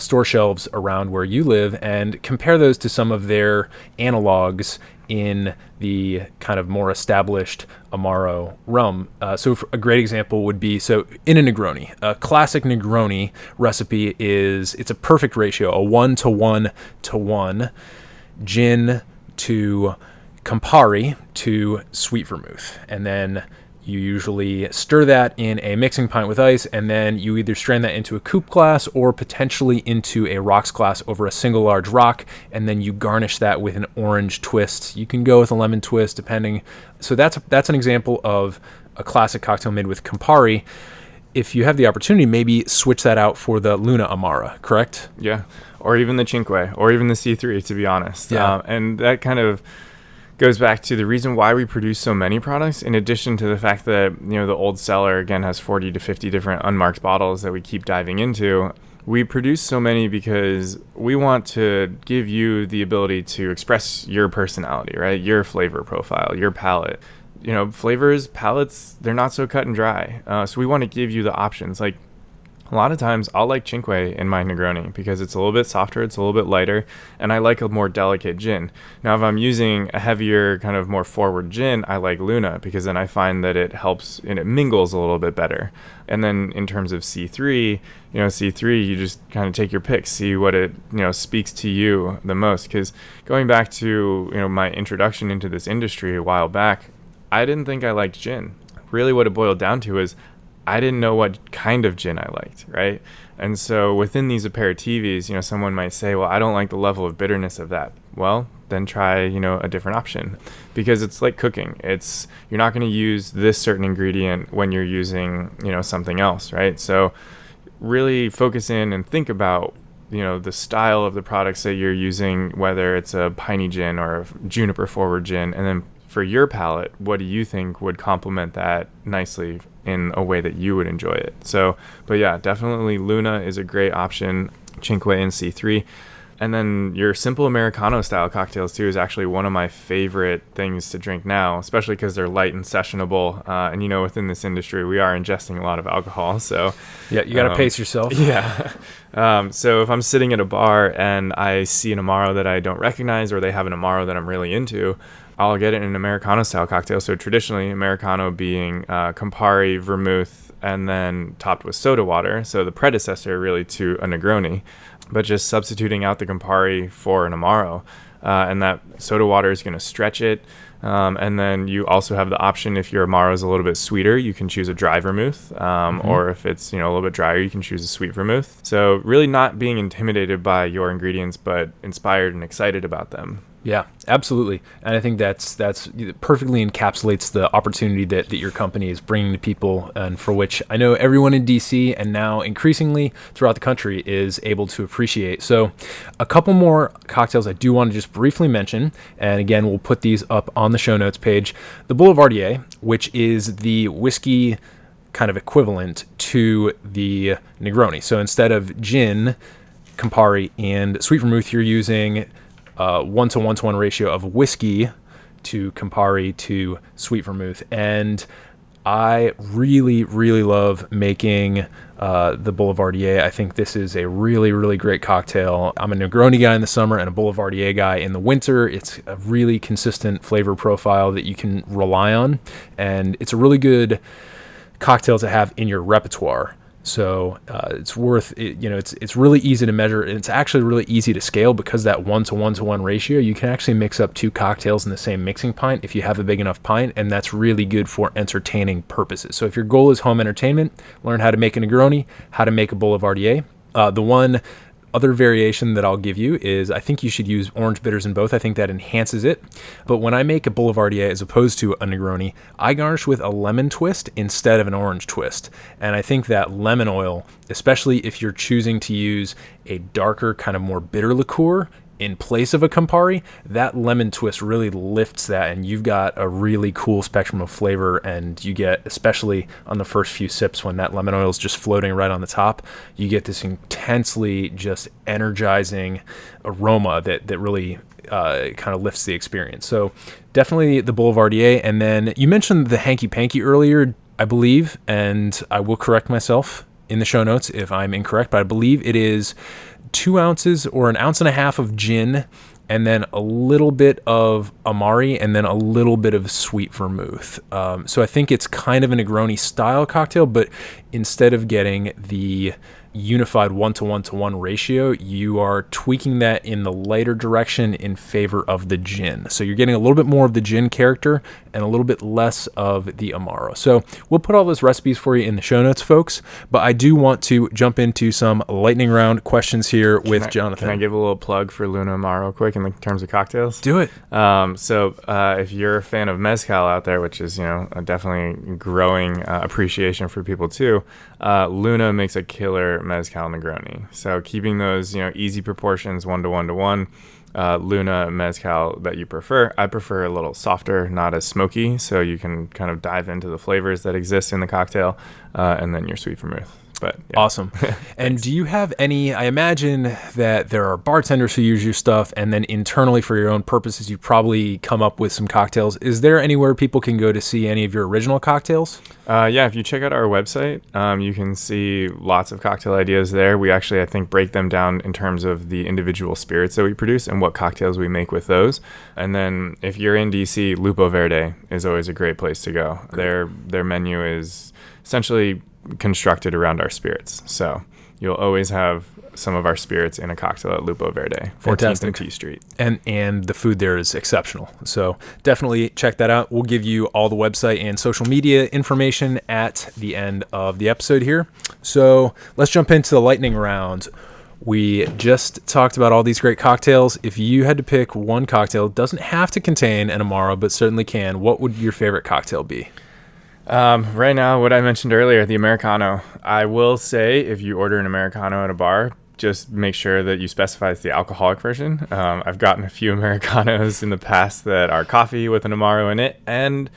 Speaker 5: store shelves around where you live and compare those to some of their analogs in the kind of more established Amaro realm. So a great example would be, so in a Negroni, a classic Negroni recipe it's a perfect ratio, a 1:1:1 gin to Campari to sweet vermouth. And then you usually stir that in a mixing pint with ice, and then you either strain that into a coupe glass or potentially into a rocks glass over a single large rock, and then you garnish that with an orange twist. You can go with a lemon twist, depending. So that's an example of a classic cocktail made with Campari. If you have the opportunity, maybe switch that out for the Luna Amara, correct?
Speaker 6: Yeah, or even the Cinque, or even the C3, to be honest.
Speaker 5: Yeah.
Speaker 6: And that kind of goes back to the reason why we produce so many products, in addition to the fact that, the old cellar, again, has 40 to 50 different unmarked bottles that we keep diving into. We produce so many because we want to give you the ability to express your personality, right? Your flavor profile, your palate. Flavors, palates, they're not so cut and dry. So we want to give you the options. Like, a lot of times I'll like Cinque in my Negroni because it's a little bit softer, it's a little bit lighter, and I like a more delicate gin. Now, if I'm using a heavier, kind of more forward gin, I like Luna because then I find that it helps and it mingles a little bit better. And then in terms of C3, C3, you just kind of take your pick, see what it, speaks to you the most. Because going back to, my introduction into this industry a while back, I didn't think I liked gin. Really what it boiled down to is I didn't know what kind of gin I liked, right? And so within these Aperitivis, someone might say, well, I don't like the level of bitterness of that. Well, then try, a different option, because it's like cooking. You're not going to use this certain ingredient when you're using, something else, right? So really focus in and think about, the style of the products that you're using, whether it's a piney gin or a juniper forward gin, and then for your palate, what do you think would complement that nicely in a way that you would enjoy it? So, but yeah, definitely Luna is a great option, Cinque and C3. And then your simple Americano style cocktails too is actually one of my favorite things to drink now, especially because they're light and sessionable. And within this industry, we are ingesting a lot of alcohol. So
Speaker 5: yeah, you got to pace yourself.
Speaker 6: Yeah. So if I'm sitting at a bar and I see an Amaro that I don't recognize, or they have an Amaro that I'm really into, I'll get it in an Americano style cocktail. So traditionally, Americano being Campari, vermouth, and then topped with soda water. So the predecessor really to a Negroni, but just substituting out the Campari for an Amaro. And that soda water is going to stretch it. And then you also have the option, if your Amaro is a little bit sweeter, you can choose a dry vermouth. Or if it's a little bit drier, you can choose a sweet vermouth. So really not being intimidated by your ingredients, but inspired and excited about them.
Speaker 5: Yeah, absolutely. And I think that's perfectly encapsulates the opportunity that your company is bringing to people, and for which I know everyone in DC and now increasingly throughout the country is able to appreciate. So a couple more cocktails I do want to just briefly mention, and again, we'll put these up on the show notes page. The Boulevardier, which is the whiskey kind of equivalent to the Negroni. So instead of gin, Campari, and sweet vermouth, you're using 1:1:1 ratio of whiskey to Campari to sweet vermouth. And I really, really love making the Boulevardier. I think this is a really, really great cocktail. I'm a Negroni guy in the summer and a Boulevardier guy in the winter. It's a really consistent flavor profile that you can rely on, and it's a really good cocktail to have in your repertoire. So it's worth it. It's really easy to measure, and it's actually really easy to scale, because that 1:1:1 ratio, you can actually mix up two cocktails in the same mixing pint if you have a big enough pint, and that's really good for entertaining purposes. So if your goal is home entertainment, learn how to make a Negroni, how to make a Boulevardier. The one other variation that I'll give you is, I think you should use orange bitters in both. I think that enhances it. But when I make a Boulevardier as opposed to a Negroni, I garnish with a lemon twist instead of an orange twist. And I think that lemon oil, especially if you're choosing to use a darker, kind of more bitter liqueur in place of a Campari, that lemon twist really lifts that, and you've got a really cool spectrum of flavor. And you get, especially on the first few sips when that lemon oil is just floating right on the top, you get this intensely just energizing aroma that really kind of lifts the experience. So definitely the Boulevardier. And then you mentioned the Hanky Panky earlier. I believe, and I will correct myself in the show notes if I'm incorrect, but I believe it is 2 ounces or 1.5 ounces of gin, and then a little bit of Amari, and then a little bit of sweet vermouth. So I think it's kind of a Negroni style cocktail, but instead of getting the unified 1-to-1-to-1 ratio, you are tweaking that in the lighter direction in favor of the gin. So you're getting a little bit more of the gin character and a little bit less of the Amaro. So we'll put all those recipes for you in the show notes, folks. But I do want to jump into some lightning round questions here with Jonathan.
Speaker 6: Can I give a little plug for Luna Amaro quick in terms of cocktails?
Speaker 5: Do it.
Speaker 6: So if you're a fan of mezcal out there, which is, a definitely growing appreciation for people too, Luna makes a killer mezcal Negroni. So keeping those, easy proportions, 1-to-1-to-1. Luna mezcal that you prefer. I prefer a little softer, not as smoky, so you can kind of dive into the flavors that exist in the cocktail, and then your sweet vermouth. But yeah.
Speaker 5: Awesome. And do you have any, I imagine that there are bartenders who use your stuff, and then internally for your own purposes, you probably come up with some cocktails. Is there anywhere people can go to see any of your original cocktails?
Speaker 6: Yeah, if you check out our website, you can see lots of cocktail ideas there. We actually, I think, break them down in terms of the individual spirits that we produce and what cocktails we make with those. And then if you're in DC, Lupo Verde is always a great place to go. Their menu is essentially constructed around our spirits. So you'll always have some of our spirits in a cocktail at Lupo Verde, 14th and T Street.
Speaker 5: And the food there is exceptional. So definitely check that out. We'll give you all the website and social media information at the end of the episode here. So let's jump into the lightning round. We just talked about all these great cocktails. If you had to pick one cocktail, it doesn't have to contain an Amaro, but certainly can, what would your favorite cocktail be?
Speaker 6: Right now, what I mentioned earlier, the Americano. I will say if you order an Americano at a bar, just make sure that you specify it's the alcoholic version. I've gotten a few Americanos in the past that are coffee with an Amaro in it, and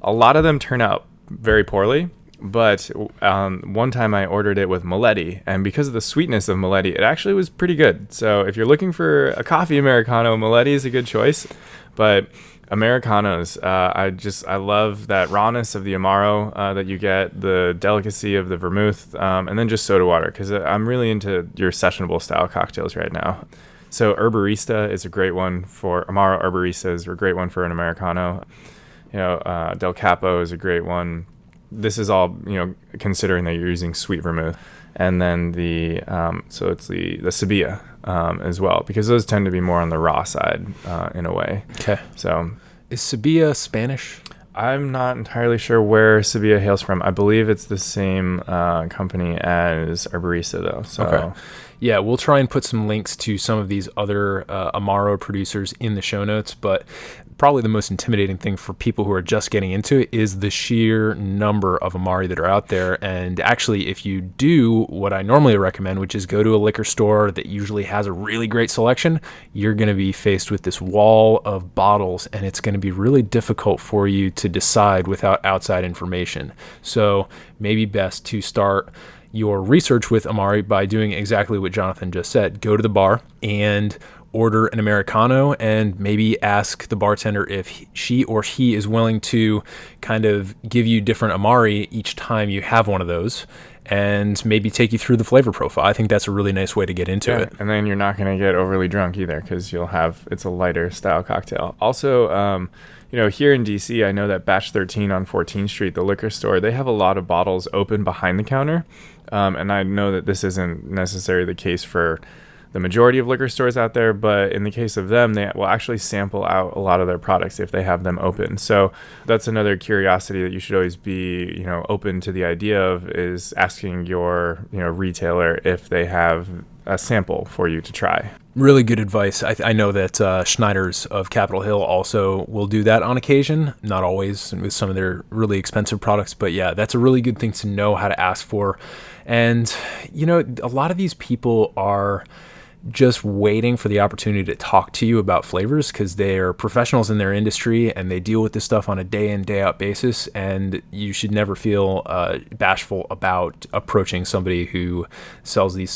Speaker 6: a lot of them turn out very poorly. But one time I ordered it with Maletti, and because of the sweetness of Maletti, it actually was pretty good. So if you're looking for a coffee Americano, Maletti is a good choice. But Americanos, I love that rawness of the Amaro that you get, the delicacy of the vermouth, and then just soda water, because I'm really into your sessionable style cocktails right now. So Herbarista is a great one for Amaro. Herbarista is a great one for an Americano. Del Capo is a great one. This is all, considering that you're using sweet vermouth. And then so it's the Sevilla as well, because those tend to be more on the raw side in a way.
Speaker 5: Okay.
Speaker 6: So
Speaker 5: is Sevilla Spanish?
Speaker 6: I'm not entirely sure where Sevilla hails from. I believe it's the same company as Herbarista, though. So.
Speaker 5: Okay. Yeah, we'll try and put some links to some of these other Amaro producers in the show notes, but probably the most intimidating thing for people who are just getting into it is the sheer number of Amari that are out there. And actually, if you do what I normally recommend, which is go to a liquor store that usually has a really great selection, you're going to be faced with this wall of bottles, and it's going to be really difficult for you to decide without outside information. So maybe best to start your research with Amari by doing exactly what Jonathan just said. Go to the bar and order an Americano, and maybe ask the bartender if she or he is willing to kind of give you different Amari each time you have one of those, and maybe take you through the flavor profile. I think that's a really nice way to get into it.
Speaker 6: And then you're not going to get overly drunk either, because it's a lighter style cocktail. Also, here in DC, I know that Batch 13 on 14th Street, the liquor store, they have a lot of bottles open behind the counter. And I know that this isn't necessarily the case for the majority of liquor stores out there, but in the case of them, they will actually sample out a lot of their products if they have them open. So that's another curiosity that you should always be, open to the idea of, is asking your, retailer if they have a sample for you to try.
Speaker 5: Really good advice. I know that Schneider's of Capitol Hill also will do that on occasion, not always with some of their really expensive products, but yeah, that's a really good thing to know how to ask for. And, a lot of these people are just waiting for the opportunity to talk to you about flavors, because they're professionals in their industry and they deal with this stuff on a day in, day out basis. And you should never feel bashful about approaching somebody who sells these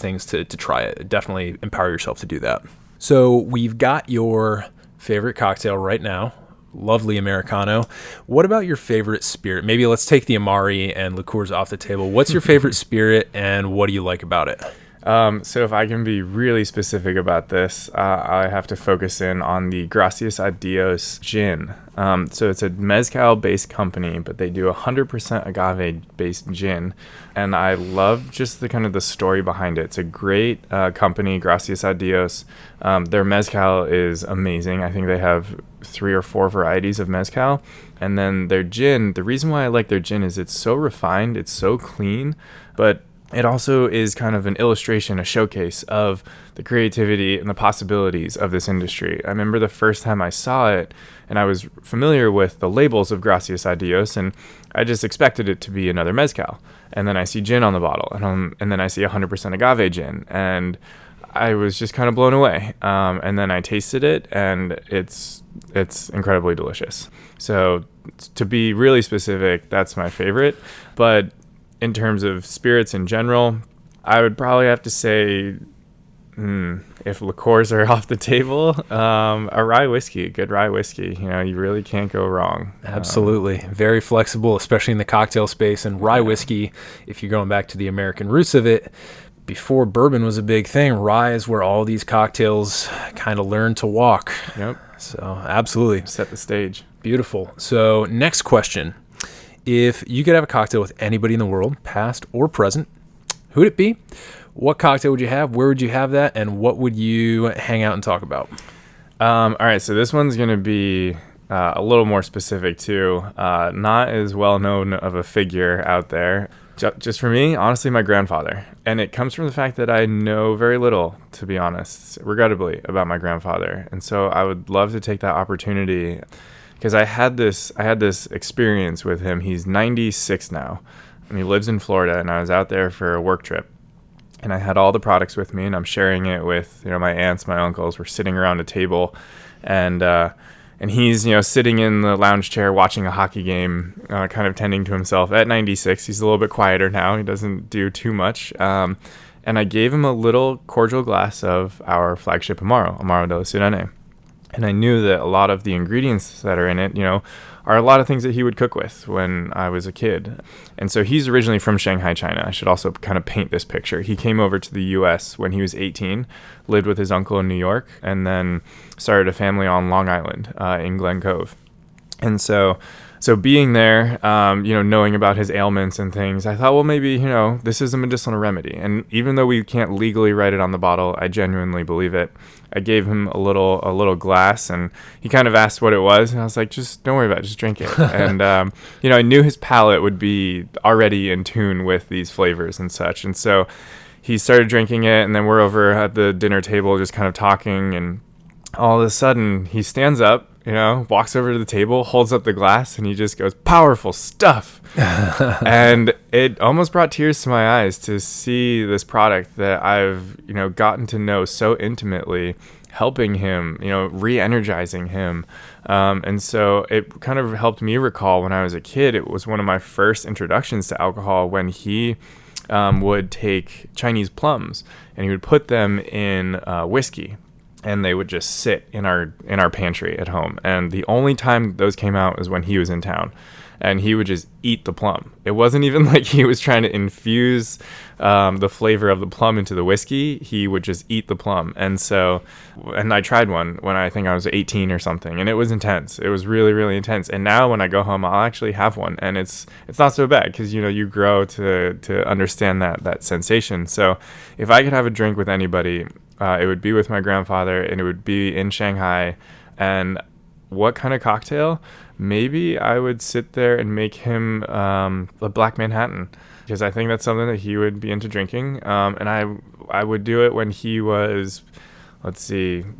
Speaker 5: things to try it. Definitely empower yourself to do that. So we've got your favorite cocktail right now. lovely Americano. What about your favorite spirit? Maybe let's take the Amari and liqueurs off the table. What's your favorite spirit, and what do you like about it?
Speaker 6: So if I can be really specific about this, I have to focus in on the Gracias a Dios gin. So it's a mezcal-based company, but they do 100% agave-based gin, and I love just the story behind it. It's a great company, Gracias a Dios. Their mezcal is amazing. I think they have 3 or 4 varieties of mezcal, and then their gin. The reason why I like their gin is it's so refined, it's so clean, but it also is kind of an illustration, a showcase of the creativity and the possibilities of this industry. I remember the first time I saw it, and I was familiar with the labels of Gracias a Dios, and I just expected it to be another mezcal. And then I see gin on the bottle, and then I see 100% agave gin, and I was just kind of blown away. And then I tasted it, and it's incredibly delicious. So to be really specific, that's my favorite. But in terms of spirits in general, I would probably have to say, if liqueurs are off the table, a rye whiskey, a good rye whiskey. You really can't go wrong.
Speaker 5: Absolutely. Very flexible, especially in the cocktail space. And rye whiskey, if you're going back to the American roots of it, before bourbon was a big thing, rye is where all these cocktails kind of learned to walk.
Speaker 6: Yep.
Speaker 5: So absolutely.
Speaker 6: Set the stage.
Speaker 5: Beautiful. So next question. If you could have a cocktail with anybody in the world, past or present, who would it be? What cocktail would you have? Where would you have that? And what would you hang out and talk about?
Speaker 6: All right, so this one's going to be a little more specific too. Not as well known of a figure out there. Just for me, honestly, my grandfather. And it comes from the fact that I know very little, to be honest, regrettably, about my grandfather. And so I would love to take that opportunity, because I had this experience with him. He's 96 now, and he lives in Florida, and I was out there for a work trip, and I had all the products with me, and I'm sharing it with my aunts, my uncles. We're sitting around a table, and he's sitting in the lounge chair watching a hockey game, kind of tending to himself. At 96, he's a little bit quieter now. He doesn't do too much. And I gave him a little cordial glass of our flagship Amaro della Sirene. And I knew that a lot of the ingredients that are in it, are a lot of things that he would cook with when I was a kid. And so he's originally from Shanghai, China. I should also kind of paint this picture. He came over to the U.S. when he was 18, lived with his uncle in New York, and then started a family on Long Island in Glen Cove. And so being there, knowing about his ailments and things, I thought, well, maybe, this is a medicinal remedy. And even though we can't legally write it on the bottle, I genuinely believe it. I gave him a little glass, and he kind of asked what it was. And I was like, just don't worry about it, just drink it. And, I knew his palate would be already in tune with these flavors and such. And so he started drinking it, and then we're over at the dinner table just kind of talking, and all of a sudden he stands up, walks over to the table, holds up the glass, and he just goes, "Powerful stuff." And it almost brought tears to my eyes to see this product that I've, gotten to know so intimately, helping him, re-energizing him. And so it kind of helped me recall when I was a kid. It was one of my first introductions to alcohol when he would take Chinese plums and he would put them in whiskey. And they would just sit in our pantry at home. And the only time those came out was when he was in town. And he would just eat the plum. It wasn't even like he was trying to infuse the flavor of the plum into the whiskey. He would just eat the plum. And I tried one when I think I was 18 or something. And it was intense. It was really, really intense. And now when I go home, I'll actually have one. And it's not so bad because, you grow to understand that sensation. So if I could have a drink with anybody, it would be with my grandfather, and it would be in Shanghai. And what kind of cocktail? Maybe I would sit there and make him a Black Manhattan, because I think that's something that he would be into drinking. And I would do it when he was,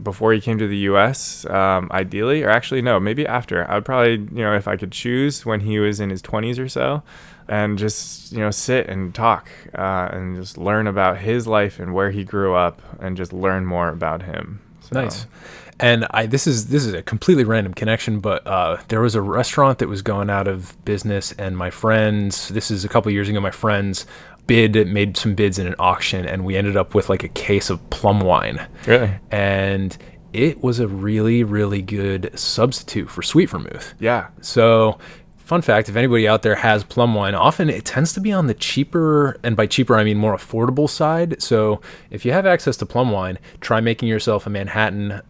Speaker 6: before he came to the U.S., ideally, or actually, no, maybe after. I would probably, if I could choose, when he was in his 20s or so, and just, sit and talk and just learn about his life and where he grew up and just learn more about him. So.
Speaker 5: Nice. And this is a completely random connection, but there was a restaurant that was going out of business, and my friends, this is a couple years ago, my friends made some bids in an auction, and we ended up with like a case of plum wine.
Speaker 6: Really?
Speaker 5: And it was a really, really good substitute for sweet vermouth.
Speaker 6: Yeah.
Speaker 5: So, fun fact, if anybody out there has plum wine, often it tends to be on the cheaper, and by cheaper I mean more affordable side. So if you have access to plum wine, try making yourself a Manhattan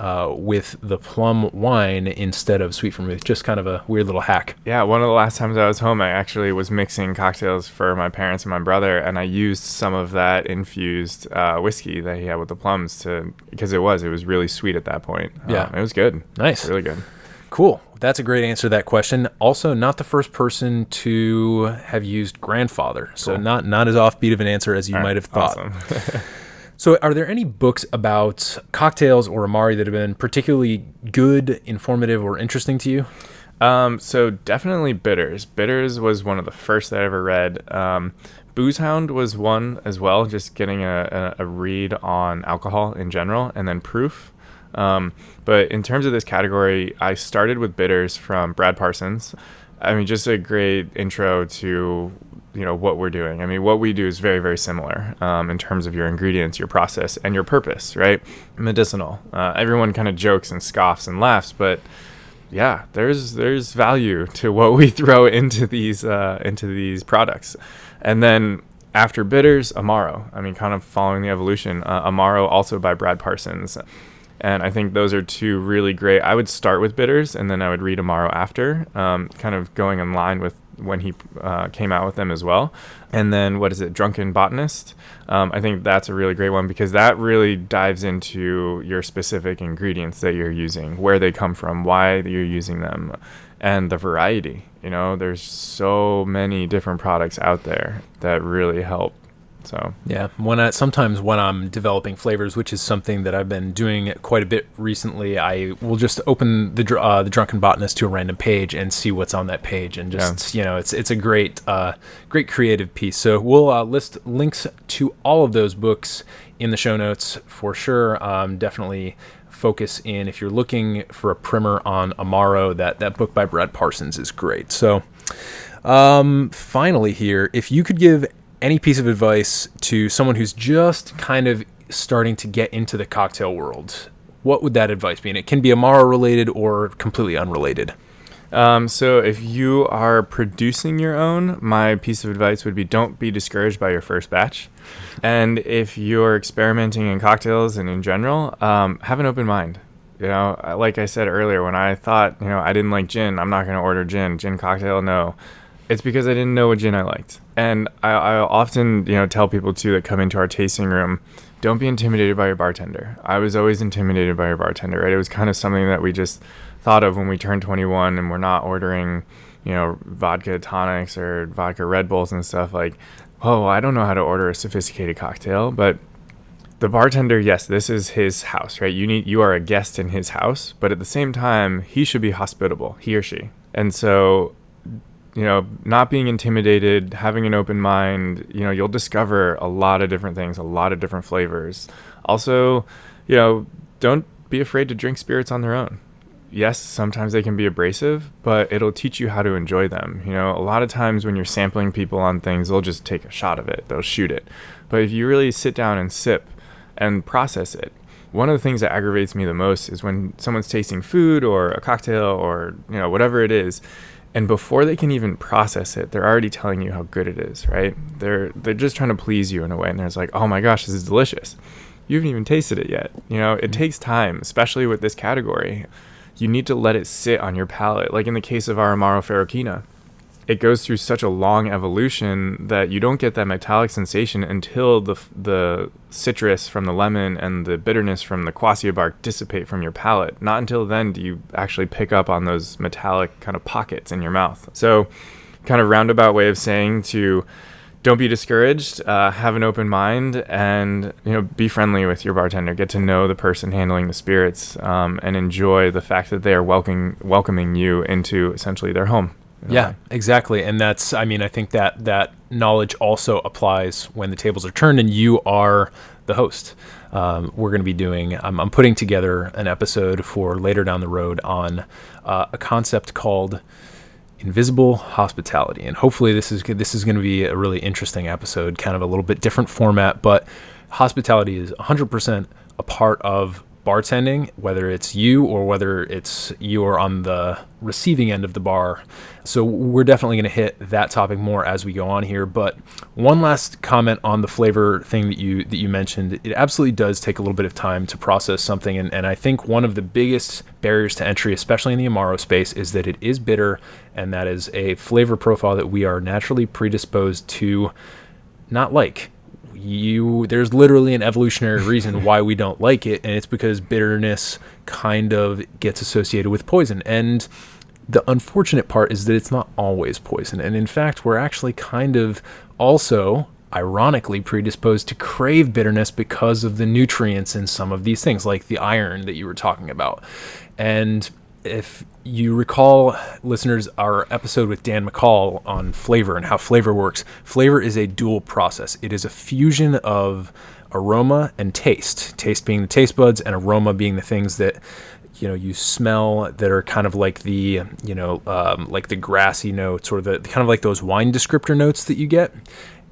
Speaker 5: with the plum wine instead of sweet vermouth. Just kind of a weird little hack.
Speaker 6: Yeah, one of the last times I was home, I actually was mixing cocktails for my parents and my brother, and I used some of that infused whiskey that he had with the plums because it was really sweet at that point.
Speaker 5: Yeah.
Speaker 6: It was good.
Speaker 5: Nice.
Speaker 6: Really good.
Speaker 5: Cool. That's a great answer to that question. Also, not the first person to have used grandfather. So
Speaker 6: Cool.
Speaker 5: not as offbeat of an answer as you might have thought.
Speaker 6: Awesome.
Speaker 5: So are there any books about cocktails or Amari that have been particularly good, informative, or interesting to you?
Speaker 6: So definitely Bitters. Bitters was one of the first that I ever read. Booze Hound was one as well, just getting a read on alcohol in general, and then Proof. But in terms of this category, I started with Bitters from Brad Parsons. I mean, just a great intro to, what we're doing. I mean, what we do is very, very similar in terms of your ingredients, your process, and your purpose, right? Medicinal. Everyone kind of jokes and scoffs and laughs, but yeah, there's value to what we throw into these products. And then after Bitters, Amaro. I mean, kind of following the evolution. Amaro, also by Brad Parsons. And I think those are two really great. I would start with Bitters, and then I would read Amaro after, kind of going in line with when he came out with them as well. And then, Drunken Botanist? I think that's a really great one because that really dives into your specific ingredients that you're using, where they come from, why you're using them, and the variety. There's so many different products out there that really help. So
Speaker 5: yeah, sometimes when I'm developing flavors, which is something that I've been doing quite a bit recently, I will just open the Drunken Botanist to a random page and see what's on that page, and just it's a great creative piece. So we'll list links to all of those books in the show notes for sure. Definitely focus in if you're looking for a primer on Amaro. That book by Brad Parsons is great. So finally here, if you could give any piece of advice to someone who's just kind of starting to get into the cocktail world, what would that advice be? And it can be Amaro related or completely unrelated.
Speaker 6: So if you are producing your own, my piece of advice would be don't be discouraged by your first batch. And if you're experimenting in cocktails and in general, have an open mind. Like I said earlier, when I thought, I didn't like gin, I'm not going to order gin cocktail, no. It's because I didn't know what gin I liked. And I often, tell people too that come into our tasting room, don't be intimidated by your bartender. I was always intimidated by your bartender, right? It was kind of something that we just thought of when we turned 21 and we're not ordering, vodka tonics or vodka Red Bulls and stuff like, oh, I don't know how to order a sophisticated cocktail. But the bartender, yes, this is his house, right? You are a guest in his house, but at the same time, he should be hospitable, he or she. And so not being intimidated, having an open mind, you'll discover a lot of different things, a lot of different flavors. Also, don't be afraid to drink spirits on their own. Yes, sometimes they can be abrasive, but it'll teach you how to enjoy them. A lot of times when you're sampling people on things, they'll just take a shot of it. They'll shoot it. But if you really sit down and sip and process it, one of the things that aggravates me the most is when someone's tasting food or a cocktail or, whatever it is, and before they can even process it, they're already telling you how good it is, right? They're just trying to please you in a way. And they're just like, oh my gosh, this is delicious. You haven't even tasted it yet. It takes time, especially with this category. You need to let it sit on your palate. Like in the case of our Amaro Ferroquina, it goes through such a long evolution that you don't get that metallic sensation until the citrus from the lemon and the bitterness from the quassia bark dissipate from your palate. Not until then do you actually pick up on those metallic kind of pockets in your mouth. So kind of roundabout way of saying to don't be discouraged, have an open mind, and be friendly with your bartender. Get to know the person handling the spirits, and enjoy the fact that they are welcoming you into essentially their home.
Speaker 5: Yeah, exactly. And I think that knowledge also applies when the tables are turned and you are the host. We're going to be doing, I'm putting together an episode for later down the road on a concept called invisible hospitality. And hopefully this is going to be a really interesting episode, kind of a little bit different format, but hospitality is 100% a part of bartending, whether it's you or whether it's you're on the receiving end of the bar. So we're definitely going to hit that topic more as we go on here. But one last comment on the flavor thing that you mentioned. It absolutely does take a little bit of time to process something. And I think one of the biggest barriers to entry, especially in the Amaro space, is that it is bitter, and that is a flavor profile that we are naturally predisposed to not like. There's literally an evolutionary reason why we don't like it, and it's because bitterness kind of gets associated with poison. And the unfortunate part is that it's not always poison. And in fact, we're actually kind of also ironically predisposed to crave bitterness because of the nutrients in some of these things, like the iron that you were talking about. And if you recall, listeners, our episode with Dan McCall on flavor and how flavor works, flavor is a dual process. It is a fusion of aroma and taste. Taste being the taste buds, and aroma being the things that you smell that are kind of like the like the grassy notes, or the kind of like those wine descriptor notes that you get.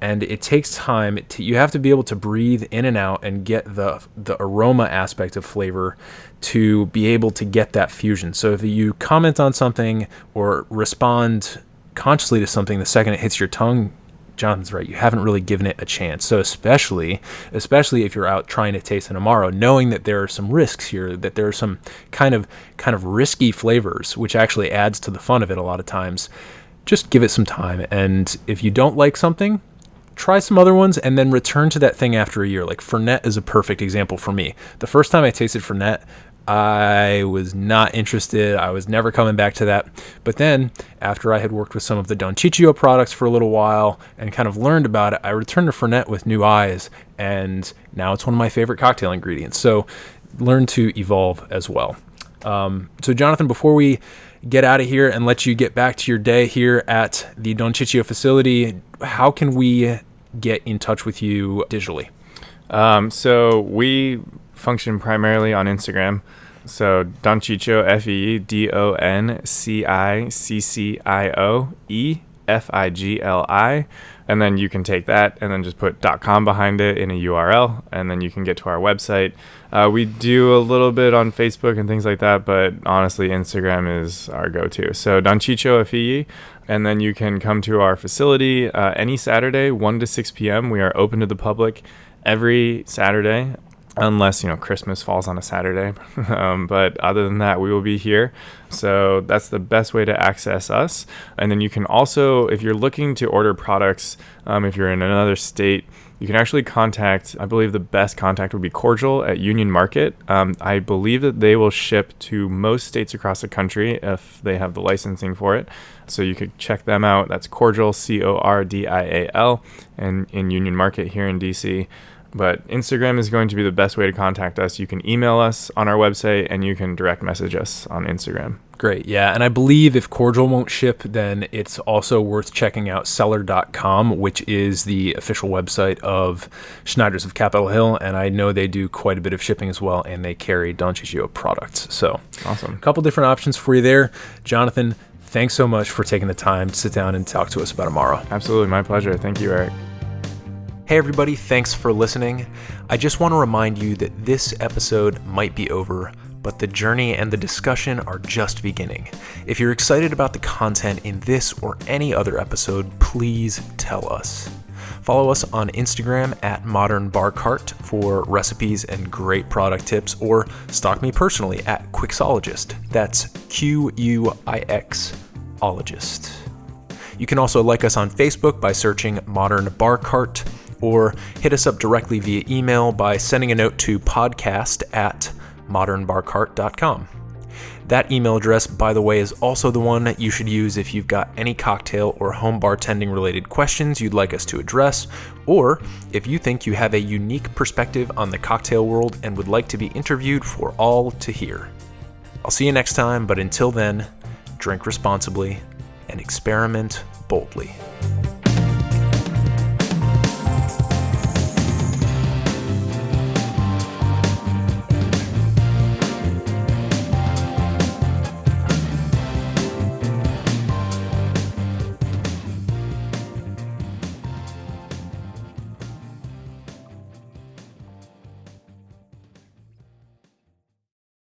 Speaker 5: And it takes time. You have to be able to breathe in and out and get the aroma aspect of flavor to be able to get that fusion. So if you comment on something or respond consciously to something the second it hits your tongue, Jonathan's right, you haven't really given it a chance. So especially if you're out trying to taste an Amaro, knowing that there are some risks here, that there are some kind of risky flavors, which actually adds to the fun of it a lot of times, just give it some time. And if you don't like something, try some other ones and then return to that thing after a year. Like Fernet is a perfect example for me. The first time I tasted Fernet, I was not interested. I was never coming back to that. But then after I had worked with some of the Don Ciccio products for a little while and kind of learned about it, I returned to Fernet with new eyes, and now it's one of my favorite cocktail ingredients. So learn to evolve as well. So Jonathan, before we get out of here and let you get back to your day here at the Don Ciccio facility, how can we get in touch with you digitally?
Speaker 6: So we function primarily on Instagram. So Don Ciccio, FEDONCICCIOEFIGLI. And then you can take that and then just put .com behind it in a URL, and then you can get to our website. We do a little bit on Facebook and things like that, but honestly, Instagram is our go-to. So Don Ciccio Figli, and then you can come to our facility any Saturday, 1 to 6 p.m. We are open to the public every Saturday, unless Christmas falls on a Saturday. But other than that, we will be here. So that's the best way to access us. And then you can also, if you're looking to order products, if you're in another state, you can actually contact, I believe the best contact would be Cordial at Union Market. I believe that they will ship to most states across the country if they have the licensing for it. So you could check them out. That's Cordial, Cordial, and in Union Market here in DC. But Instagram is going to be the best way to contact us. You can email us on our website, and you can direct message us on Instagram.
Speaker 5: Great, yeah. And I believe if Cordial won't ship, then it's also worth checking out Seller.com, which is the official website of Schneider's of Capitol Hill. And I know they do quite a bit of shipping as well, and they carry Don Ciccio products. So
Speaker 6: awesome.
Speaker 5: A couple different options for you there. Jonathan, thanks so much for taking the time to sit down and talk to us about Amaro.
Speaker 6: Absolutely, my pleasure. Thank you, Eric.
Speaker 5: Hey everybody, thanks for listening. I just want to remind you that this episode might be over, but the journey and the discussion are just beginning. If you're excited about the content in this or any other episode, please tell us. Follow us on Instagram at Modern Bar Cart for recipes and great product tips, or stalk me personally at Quixologist. That's QUIX-ologist. You can also like us on Facebook by searching Modern Bar Cart, or hit us up directly via email by sending a note to podcast@modernbarcart.com. That email address, by the way, is also the one that you should use if you've got any cocktail or home bartending related questions you'd like us to address, or if you think you have a unique perspective on the cocktail world and would like to be interviewed for all to hear. I'll see you next time, but until then, drink responsibly and experiment boldly.